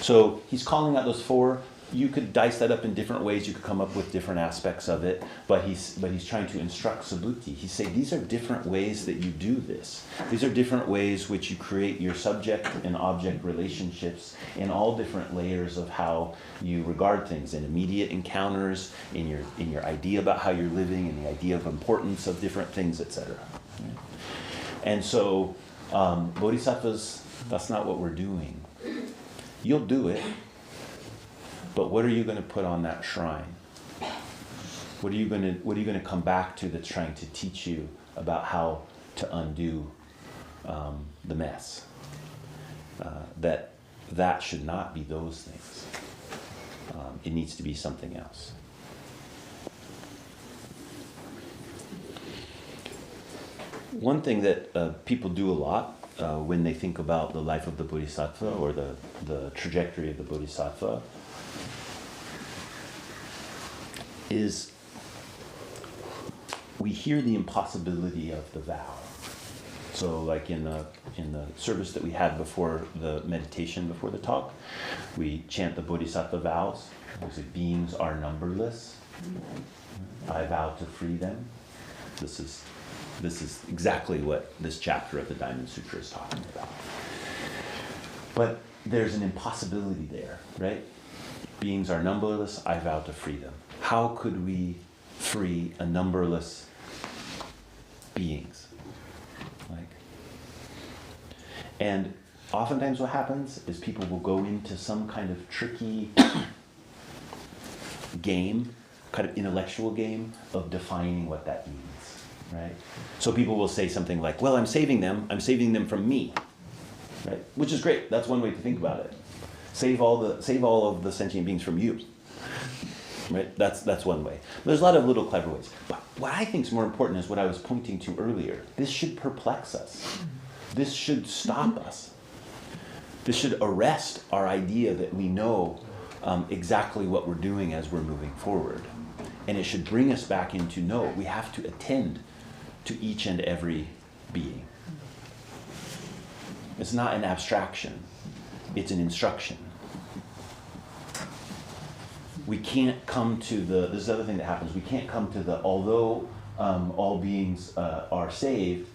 So he's calling out those four. You could dice that up in different ways. You could come up with different aspects of it. But he's trying to instruct Subhuti. He's saying these are different ways that you do this. These are different ways which you create your subject and object relationships in all different layers of how you regard things, in immediate encounters, in your idea about how you're living, in the idea of importance of different things, etc. And so bodhisattvas, that's not what we're doing. You'll do it. But what are you going to put on that shrine? What are you going to come back to that's trying to teach you about how to undo the mess? That should not be those things. It needs to be something else. One thing that people do a lot when they think about the life of the bodhisattva or the trajectory of the bodhisattva is we hear the impossibility of the vow. So like in the service that we had before the meditation, before the talk, we chant the bodhisattva vows. We say, beings are numberless. I vow to free them. This is exactly what this chapter of the Diamond Sutra is talking about. But there's an impossibility there, right? Beings are numberless, I vow to free them. How could we free a numberless beings? And oftentimes what happens is people will go into some kind of tricky game, kind of intellectual game of defining what that means, right? So people will say something like, well, I'm saving them from me, right? Which is great, that's one way to think about it. Save all of the sentient beings from you. Right? That's one way. There's a lot of little clever ways. But what I think is more important is what I was pointing to earlier. This should perplex us. This should stop us. This should arrest our idea that we know exactly what we're doing as we're moving forward. And it should bring us back into, no, we have to attend to each and every being. It's not an abstraction. It's an instruction. We can't come to this is the other thing that happens, we can't come to although all beings are saved,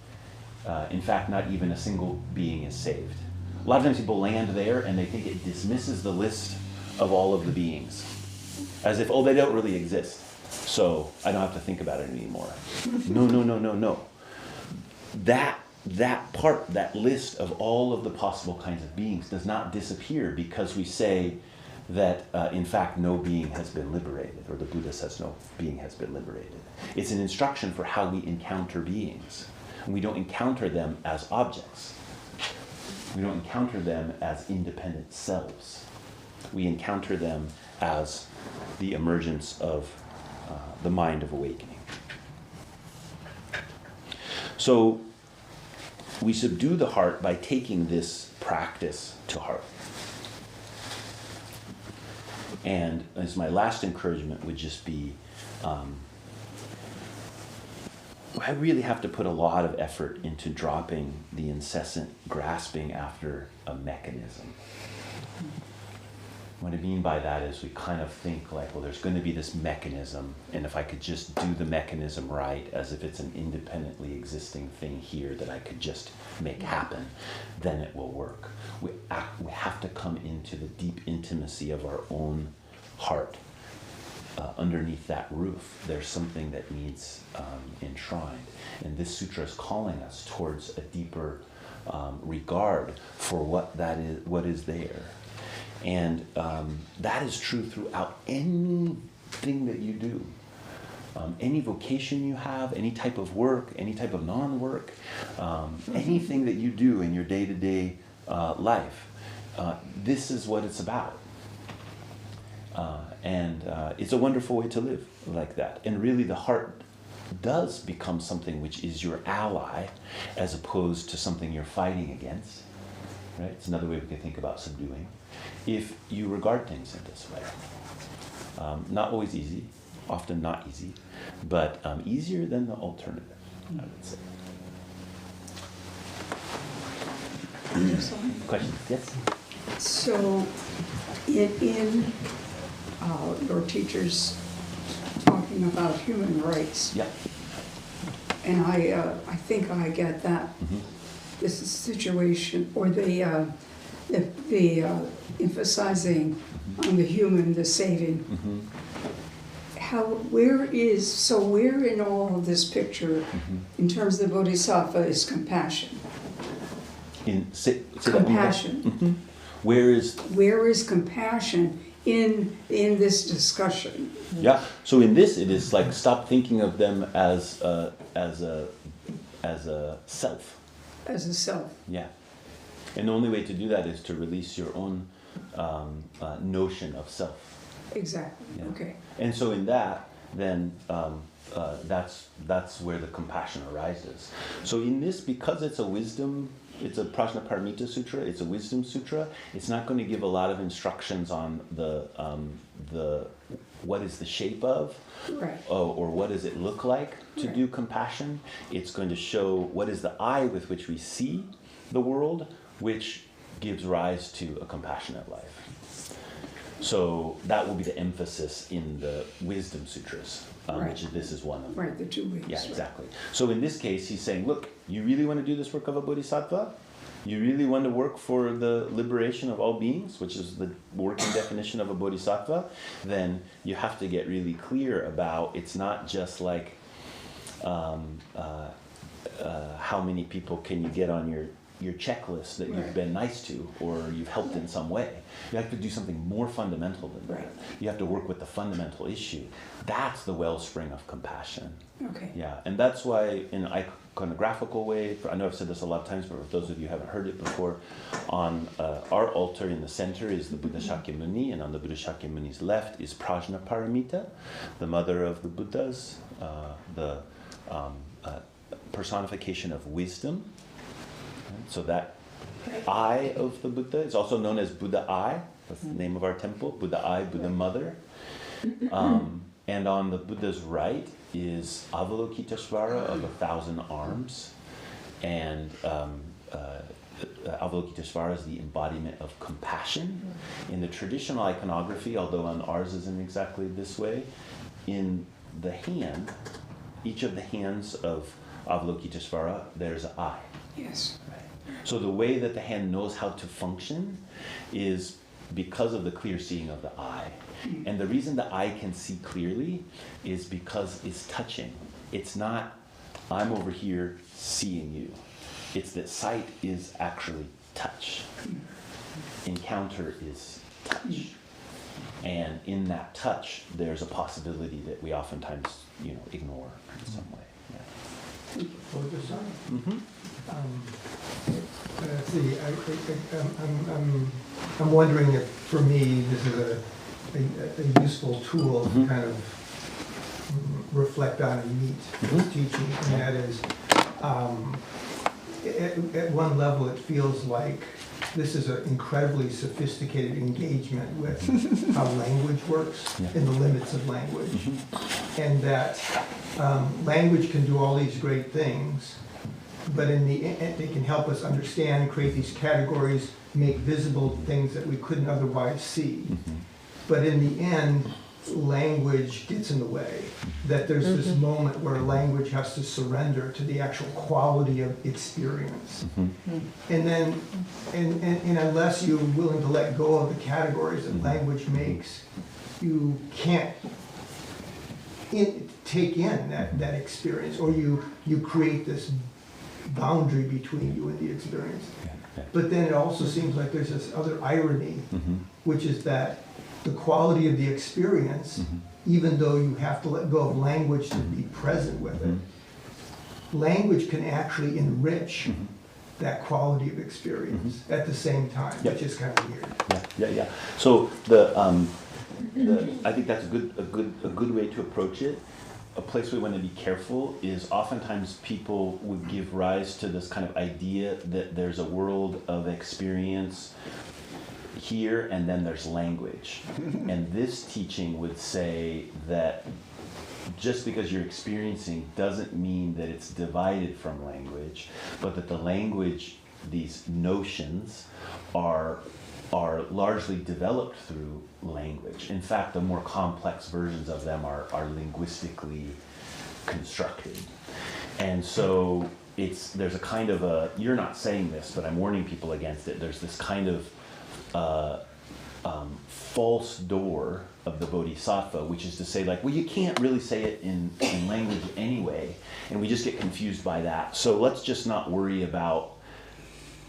in fact, not even a single being is saved. A lot of times people land there and they think it dismisses the list of all of the beings. As if, they don't really exist, so I don't have to think about it anymore. No. that list of all of the possible kinds of beings does not disappear because we say that in fact no being has been liberated, or the Buddha says no being has been liberated. It's an instruction for how we encounter beings. And we don't encounter them as objects. We don't encounter them as independent selves. We encounter them as the emergence of the mind of awakening. So we subdue the heart by taking this practice to heart. And as my last encouragement would just be, I really have to put a lot of effort into dropping the incessant grasping after a mechanism. What I mean by that is we kind of think like, well, there's going to be this mechanism, and if I could just do the mechanism right, as if it's an independently existing thing here that I could just make happen, then it will work. We have to come into the deep intimacy of our own heart. Underneath that roof, there's something that needs enshrined. And this sutra is calling us towards a deeper regard for what is there. And that is true throughout anything that you do. Any vocation you have, any type of work, any type of non-work, anything that you do in your day-to-day life, this is what it's about. And it's a wonderful way to live like that. And really the heart does become something which is your ally as opposed to something you're fighting against. Right? It's another way we can think about subduing. If you regard things in this way. Not always easy, often not easy, but easier than the alternative, I would say. Questions? Yes? So, in your teachers talking about human rights, Yeah. and I think I get that. Mm-hmm. This is situation, or the emphasizing on the human, the saving. Mm-hmm. Where in all of this picture, in terms of the bodhisattva, is compassion? Say Compassion. Mm-hmm. Where is compassion in this discussion? Yeah. So in this, it is like stop thinking of them as a self. As a self. Yeah. And the only way to do that is to release your own notion of self. Exactly. Yeah. Okay. And so in that, then that's where the compassion arises. So in this, because it's a wisdom, it's a Prajnaparamita Sutra, it's a wisdom sutra, it's not going to give a lot of instructions on the what is the shape of, Right. or what does it look like to do compassion. It's going to show what is the eye with which we see the world, which gives rise to a compassionate life. So that will be the emphasis in the wisdom sutras, Right. which this is one of them. Right, the 2 weeks. Yeah, right. exactly. So in this case, he's saying, look, you really want to do this work of a bodhisattva? You really want to work for the liberation of all beings, which is the working definition of a bodhisattva? Then you have to get really clear about it's not just like how many people can you get on your checklist that you've Right. been nice to or you've helped in some way. You have to do something more fundamental than that. Right. You have to work with the fundamental issue. That's the wellspring of compassion. Okay. Yeah, and that's why in an iconographical way, I know I've said this a lot of times, but for those of you who haven't heard it before, on our altar in the center is the Buddha Shakyamuni, and on the Buddha Shakyamuni's left is Prajnaparamita, the mother of the Buddhas, the personification of wisdom. So that eye of the Buddha is also known as Buddha Eye. That's the name of our temple, Buddha Eye, Buddha Mother. And on the Buddha's right is Avalokiteshvara of 1,000 arms. And Avalokiteshvara is the embodiment of compassion. In the traditional iconography, although on ours isn't exactly this way, in the hand, each of the hands of Avalokiteshvara, there's an eye. Yes. So the way that the hand knows how to function is because of the clear seeing of the eye. And the reason the eye can see clearly is because it's touching. It's not I'm over here seeing you. It's that sight is actually touch. Encounter is touch. And in that touch, there's a possibility that we oftentimes, ignore in some way. Yeah. Mm-hmm. Let's see. I'm wondering if, for me, this is a useful tool to kind of reflect on and meet this teaching, and that is, at one level, it feels like this is an incredibly sophisticated engagement with how language works and the limits of language, and that language can do all these great things, but in the end, they can help us understand, create these categories, make visible things that we couldn't otherwise see. But in the end, language gets in the way. That there's this moment where language has to surrender to the actual quality of experience. And then, and unless you're willing to let go of the categories that language makes, you can't take in that experience, or you create this boundary between you and the experience. But then it also seems like there's this other irony, which is that the quality of the experience, even though you have to let go of language to be present with it, language can actually enrich that quality of experience at the same time, which is kind of weird. Yeah. So I think that's a good way to approach it. A place we want to be careful is oftentimes people would give rise to this kind of idea that there's a world of experience here and then there's language. And this teaching would say that just because you're experiencing doesn't mean that it's divided from language, but that the language, these notions, are largely developed through language. In fact, the more complex versions of them are linguistically constructed. And so there's a kind of you're not saying this, but I'm warning people against it. There's this kind of false door of the bodhisattva, which is to say, like, well, you can't really say it in language anyway, and we just get confused by that. So let's just not worry about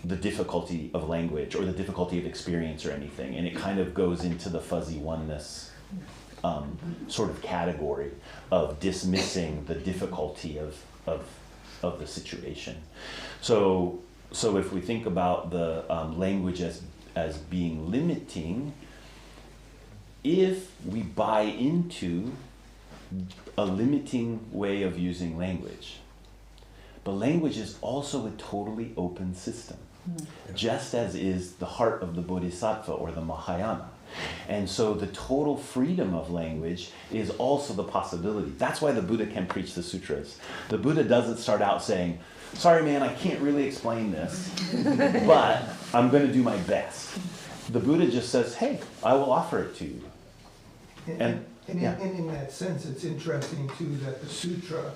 the difficulty of language or the difficulty of experience or anything, and it kind of goes into the fuzzy oneness sort of category of dismissing the difficulty of the situation. So if we think about the language as being limiting, if we buy into a limiting way of using language, but language is also a totally open system, just as is the heart of the Bodhisattva or the Mahayana. And so the total freedom of language is also the possibility. That's why the Buddha can preach the sutras. The Buddha doesn't start out saying, sorry man, I can't really explain this, but I'm going to do my best. The Buddha just says, hey, I will offer it to you. And in that sense, it's interesting too that the sutra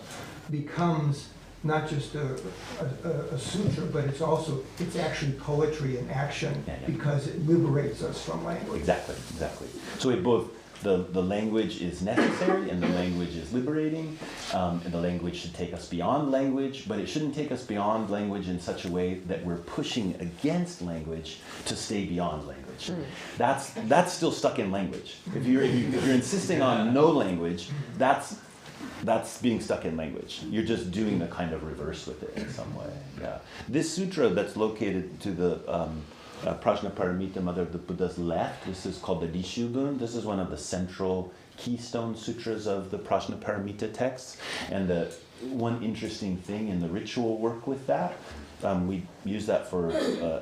becomes not just a sutra, but it's actually poetry in action, because it liberates us from language. Exactly. So it both, the language is necessary and the language is liberating, and the language should take us beyond language, but it shouldn't take us beyond language in such a way that we're pushing against language to stay beyond language. That's still stuck in language. If you're insisting on no language, that's being stuck in language. You're just doing the kind of reverse with it in some way. Yeah. This sutra that's located to the Prajnaparamita, Mother of the Buddha's left, this is called the Rishubun. This is one of the central keystone sutras of the Prajnaparamita texts. And the one interesting thing in the ritual work with that, we use that for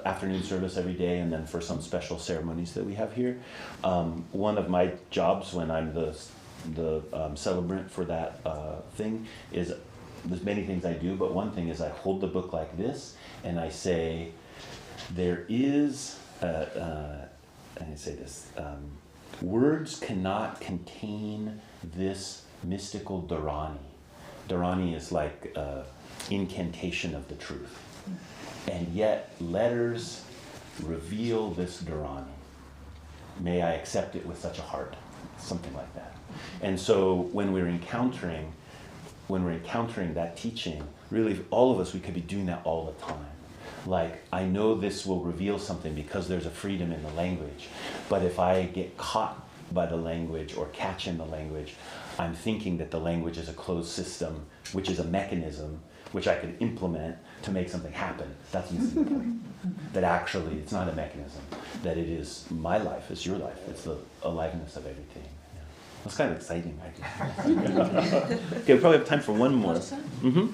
afternoon service every day, and then for some special ceremonies that we have here. One of my jobs when I'm the celebrant for that thing is, there's many things I do, but one thing is I hold the book like this and I say, there is, I say this, words cannot contain this mystical dharani. Dharani is like incantation of the truth. And yet letters reveal this dharani. May I accept it with such a heart. Something like that. And so when we're encountering, when we're encountering that teaching, really all of us, we could be doing that all the time. Like, I know this will reveal something because there's a freedom in the language, but if I get caught by the language or catch in the language, I'm thinking that the language is a closed system, which is a mechanism which I could implement to make something happen. That's missing the point. That actually it's not a mechanism, that it is my life, it's your life, it's the aliveness of everything. Yeah. That's kind of exciting, I think. Okay, we probably have time for one more. Mm-hmm.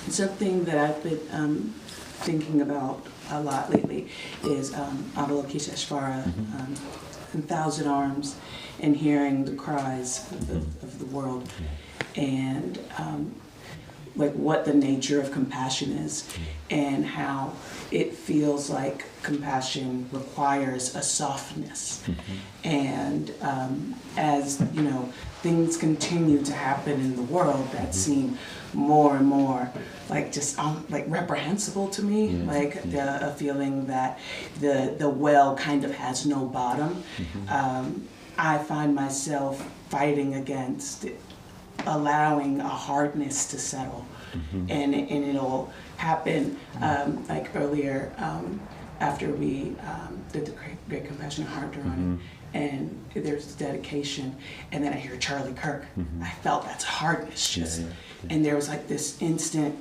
Something that I've been thinking about a lot lately is Avalokiteshvara, and Thousand Arms, and hearing the cries of the world, and like what the nature of compassion is, and how it feels like compassion requires a softness. And as you know, things continue to happen in the world that seem more and more like just like reprehensible to me, like a feeling that the well kind of has no bottom. I find myself fighting against allowing a hardness to settle, and it'll happen like earlier after we did the Great Compassionate Heart Drawing, and there's the dedication, and then I hear Charlie Kirk. I felt that's hardness, just, and there was like this instant,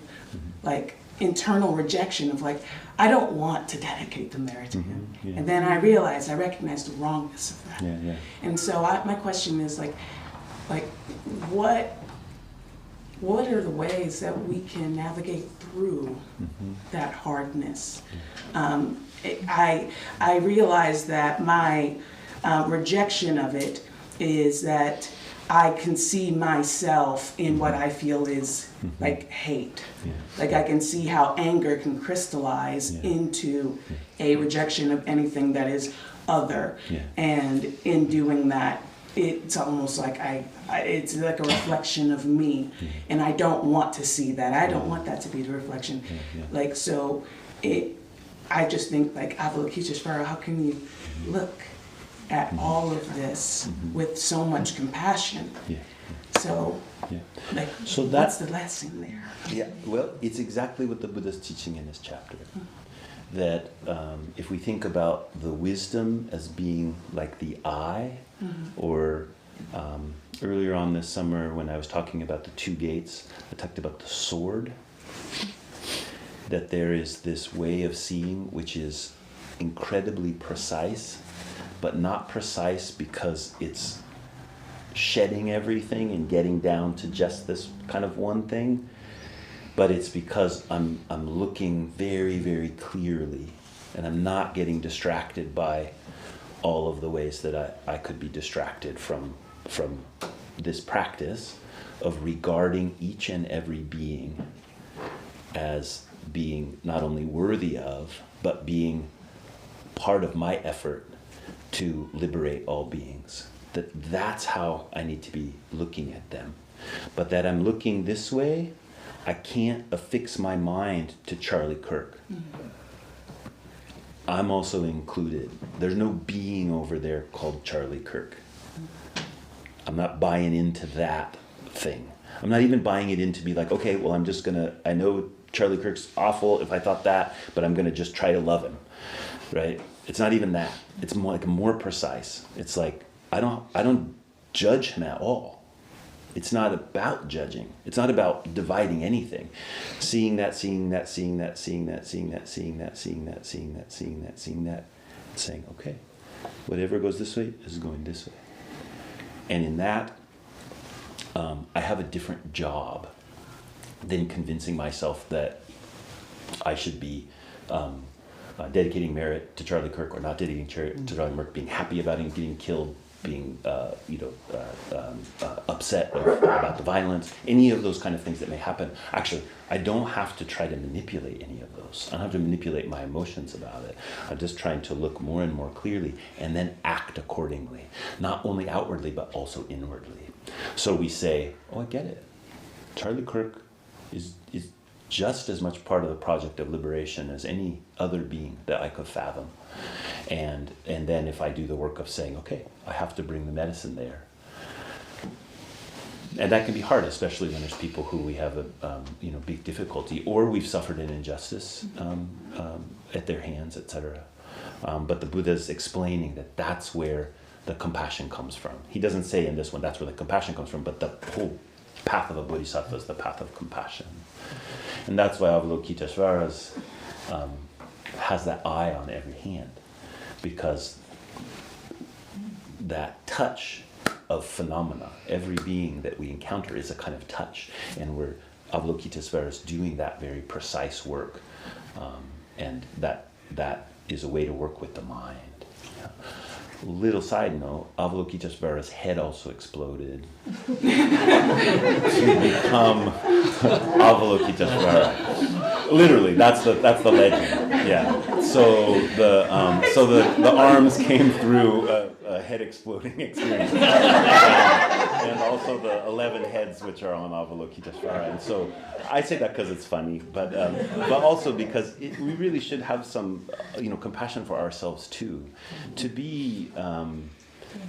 like internal rejection of like, I don't want to dedicate the merit to him, and then I recognized the wrongness of that, and so my question is like what are the ways that we can navigate through that hardness? I realize that my rejection of it is that I can see myself in what I feel is like hate. Like I can see how anger can crystallize into a rejection of anything that is other. And in doing that, it's almost like it's like a reflection of me, and I don't want to see that. I don't want that to be the reflection. Like, so I just think like Avalokiteshvara, how can you look at all of this with so much compassion? So, like, so what's the lesson there? Yeah, well, it's exactly what the Buddha's teaching in this chapter. That if we think about the wisdom as being like the eye, or earlier on this summer when I was talking about the two gates, I talked about the sword, that there is this way of seeing which is incredibly precise, but not precise because it's shedding everything and getting down to just this kind of one thing, but it's because I'm looking very, very clearly, and I'm not getting distracted by all of the ways that I could be distracted from this practice of regarding each and every being as being not only worthy of, but being part of my effort to liberate all beings. That's how I need to be looking at them. But that I'm looking this way, I can't affix my mind to Charlie Kirk. I'm also included. There's no being over there called Charlie Kirk. I'm not buying into that thing. I'm not even buying it in to be like, okay, well, I know Charlie Kirk's awful if I thought that, but I'm gonna just try to love him, right? It's not even that. It's more precise. It's like, I don't judge him at all. It's not about judging. It's not about dividing anything. Seeing that, seeing that, seeing that, seeing that, seeing that, seeing that, seeing that, seeing that, seeing that, seeing that. It's saying, okay, whatever goes this way is going this way. And in that, I have a different job than convincing myself that I should be dedicating merit to Charlie Kirk or not dedicating merit to Charlie Kirk, being happy about him getting killed, being upset about the violence, any of those kind of things that may happen. Actually, I don't have to try to manipulate any of those. I don't have to manipulate my emotions about it. I'm just trying to look more and more clearly and then act accordingly, not only outwardly but also inwardly. So we say, oh, I get it. Charlie Kirk is just as much part of the project of liberation as any other being that I could fathom. And then if I do the work of saying, okay, I have to bring the medicine there, And that can be hard, especially when there's people who we have a big difficulty, or we've suffered an injustice at their hands, etc. But the Buddha is explaining that that's where the compassion comes from. He doesn't say in this one that's where the compassion comes from, but the whole path of a bodhisattva is the path of compassion. And that's why Avalokiteshvara has that eye on every hand, because that touch of phenomena, every being that we encounter is a kind of touch, and Avalokiteshvara is doing that very precise work, and that is a way to work with the mind. Little side note, Avalokiteshvara's head also exploded to become Avalokiteshvara. Literally, that's the legend. Yeah. So the arms came through a head exploding experience, and also the 11 heads which are on Avalokiteshvara. And so I say that because it's funny, but also because we really should have some compassion for ourselves too, to be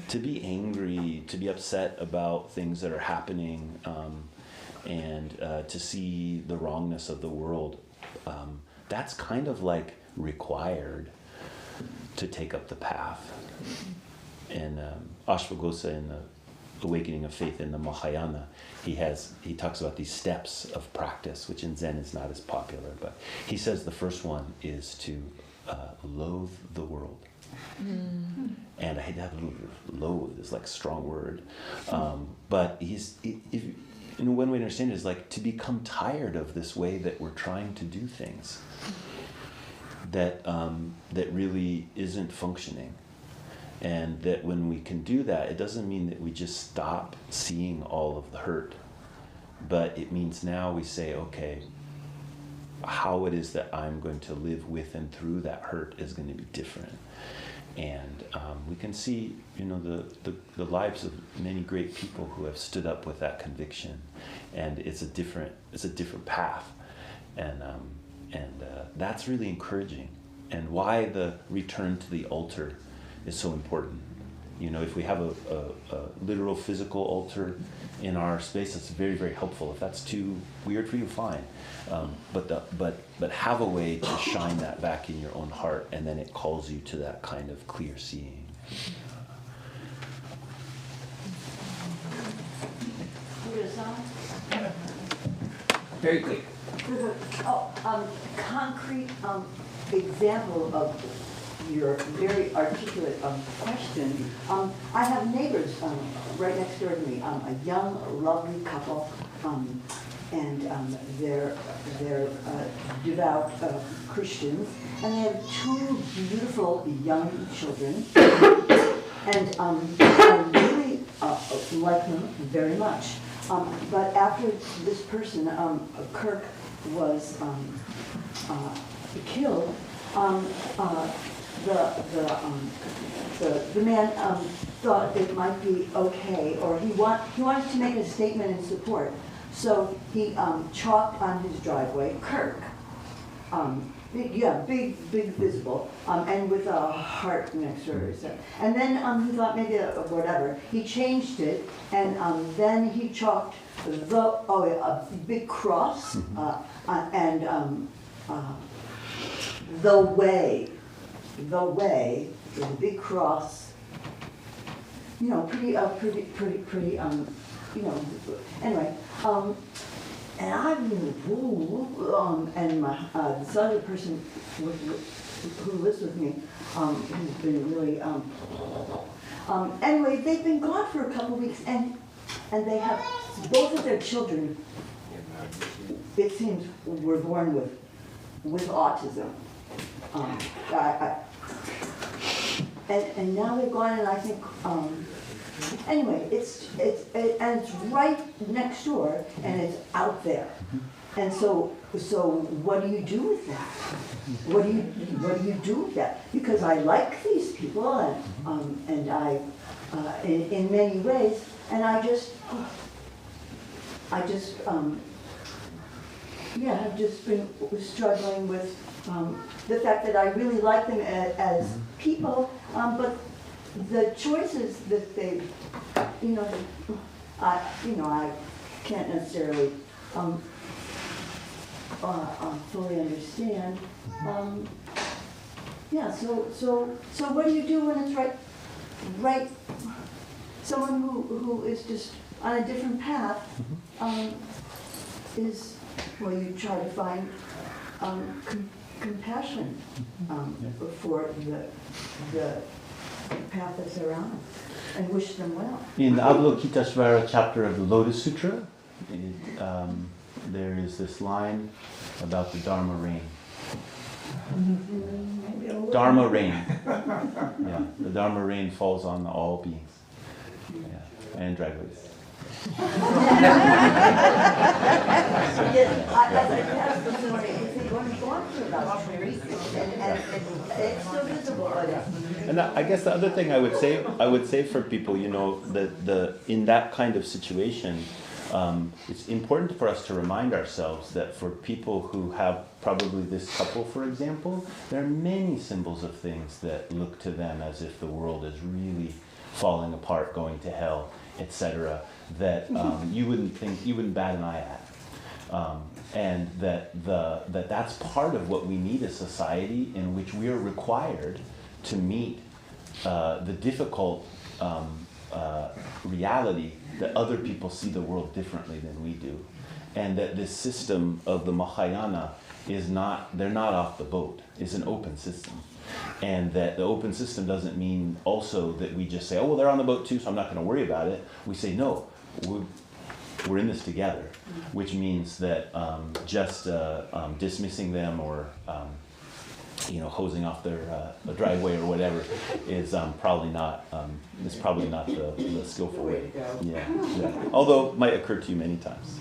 angry, to be upset about things that are happening, and to see the wrongness of the world. That's kind of like required to take up the path. And Ashwaghosa in the Awakening of Faith in the Mahayana, he talks about these steps of practice, which in Zen is not as popular, but he says the first one is to loathe the world. And I hate that loathe is like a strong word, but one way to understand it is like to become tired of this way that we're trying to do things, that really isn't functioning. And that when we can do that, it doesn't mean that we just stop seeing all of the hurt, but it means now we say, okay, how it is that I'm going to live with and through that hurt is going to be different. And we can see, the lives of many great people who have stood up with that conviction, and it's a different path, and that's really encouraging. And why the return to the altar is so important. If we have a literal physical altar in our space, that's very, very helpful. If that's too weird for you, fine. But have a way to shine that back in your own heart, and then it calls you to that kind of clear seeing. Very quick. Concrete example of your very articulate question. I have neighbors right next door to me, a young, lovely couple, and they're devout Christians, and they have two beautiful young children, and I really like them very much. But after this person, Kirk, was killed, the man thought it might be okay, or he wanted to make a statement in support. So he chalked on his driveway, Kirk, big visible, and with a heart next to it. And then he thought maybe whatever. He changed it, and then he chalked a big cross, and the way with a big cross. Pretty. Anyway. And I've been, and this other person who lives with me, who's been really, anyway, they've been gone for a couple of weeks, and they have, both of their children, it seems, were born with autism. And now they're gone, and I think, anyway, it's right next door, and it's out there, and so what do you do with that? What do you do with that? Because I like these people, and I, in many ways, and I just, I've just been struggling with the fact that I really like them as people, but the choices that they, I can't necessarily fully understand. Yeah, so what do you do when it's right? Someone who is just on a different path is, well, you try to find compassion for the path that they're on and wish them well. In the Avalokiteshvara chapter of the Lotus Sutra, there is this line about the Dharma rain. Dharma rain. Yeah, the Dharma rain falls on all beings. Yeah, and dragways. Yes, as I passed this morning, you think, what are you going through about trees? And it's still visible, but And I guess the other thing I would say for people, in that kind of situation, it's important for us to remind ourselves that for people who have probably this couple, for example, there are many symbols of things that look to them as if the world is really falling apart, going to hell, etc., that you wouldn't bat an eye at. And that's part of what we need a society in which we are required to meet the difficult reality that other people see the world differently than we do, and that this system of the Mahayana they're not off the boat. It's an open system, and that the open system doesn't mean also that we just say, oh well, they're on the boat too, so I'm not going to worry about it. We say no, we're in this together, which means that just dismissing them or hosing off their driveway or whatever is probably not the skillful way. Yeah. Although it might occur to you many times.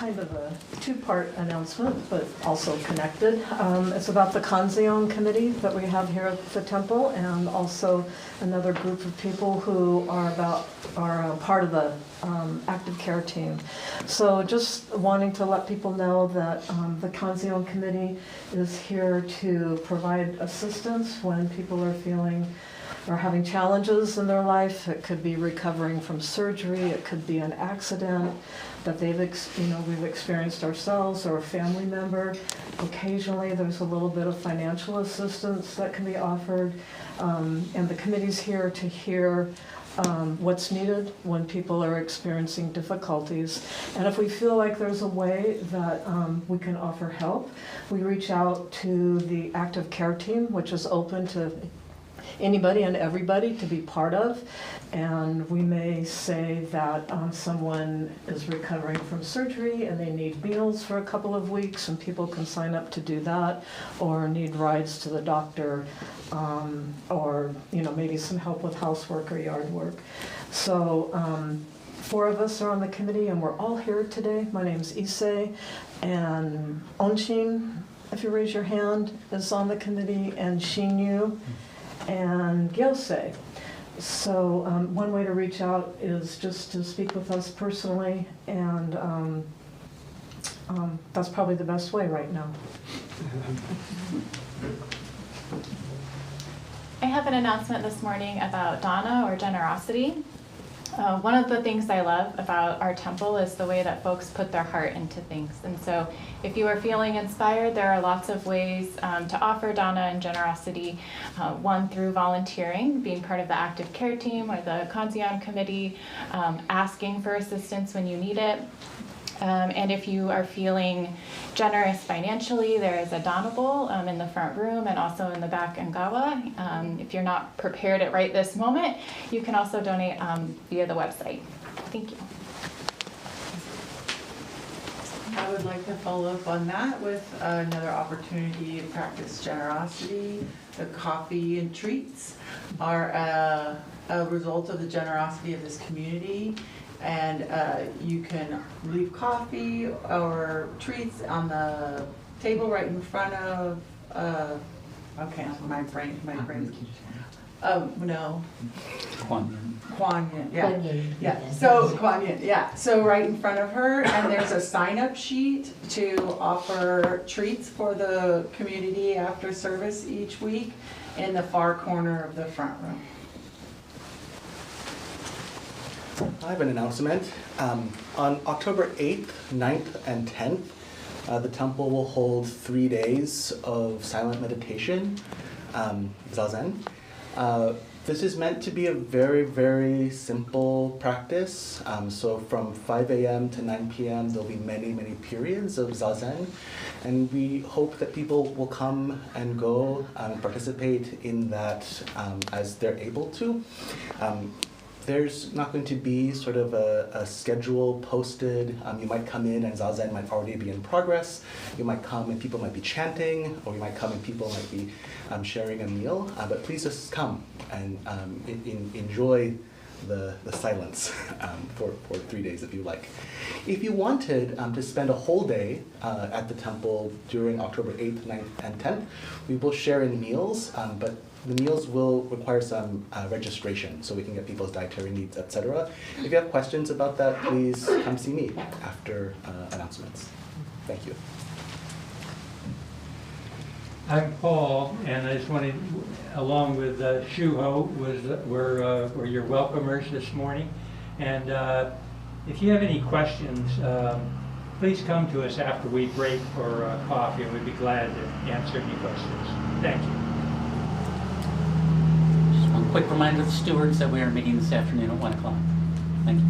kind of a two-part announcement, but also connected. It's about the Kanzeon committee that we have here at the temple, and also another group of people who are part of the active care team. So just wanting to let people know that the Kanzeon committee is here to provide assistance when people are feeling or having challenges in their life. It could be recovering from surgery, it could be an accident that we've experienced ourselves or a family member. Occasionally there's a little bit of financial assistance that can be offered, and the committee's here to hear what's needed when people are experiencing difficulties. And if we feel like there's a way that we can offer help, we reach out to the active care team, which is open to anybody and everybody to be part of. And we may say that someone is recovering from surgery and they need meals for a couple of weeks, and people can sign up to do that, or need rides to the doctor, or maybe some help with housework or yard work. So 4 of us are on the committee, and we're all here today. My name's Issei, and Onshin, if you raise your hand, is on the committee, and Shinyu, and Gyosei. So one way to reach out is just to speak with us personally, and that's probably the best way right now. I have an announcement this morning about dana, or generosity. One of the things I love about our temple is the way that folks put their heart into things. And so if you are feeling inspired, there are lots of ways to offer dana and generosity. One, through volunteering, being part of the active care team or the Kanzeon committee, asking for assistance when you need it. And if you are feeling generous financially, there is a dana bowl in the front room and also in the back in Gawa. If you're not prepared at right this moment, you can also donate via the website. Thank you. I would like to follow up on that with another opportunity to practice generosity. The coffee and treats are a result of the generosity of this community. And you can leave coffee or treats on the table right in front of, okay, my brain, no. Kuan Yin, yeah. So Kuan Yin, yeah. So right in front of her, and there's a sign-up sheet to offer treats for the community after service each week in the far corner of the front room. I have an announcement. On October 8th, 9th, and 10th, the temple will hold 3 days of silent meditation, zazen. This is meant to be a very, very simple practice. So from 5 a.m. to 9 p.m., there'll be many, many periods of zazen. And we hope that people will come and go and participate in that as they're able to. There's not going to be sort of a schedule posted. You might come in and zazen might already be in progress. You might come and people might be chanting, or you might come and people might be sharing a meal. But please just come and enjoy the silence for 3 days if you like. If you wanted to spend a whole day at the temple during October 8th, 9th, and 10th, we will share in meals, but the meals will require some registration so we can get people's dietary needs, etc. If you have questions about that, please come see me after announcements. Thank you. I'm Paul, and I just wanted, along with Shuho, we're your welcomers this morning. And if you have any questions, please come to us after we break for coffee, and we'd be glad to answer any questions. Thank you. Just one quick reminder to the stewards that we are meeting this afternoon at 1 o'clock. Thank you.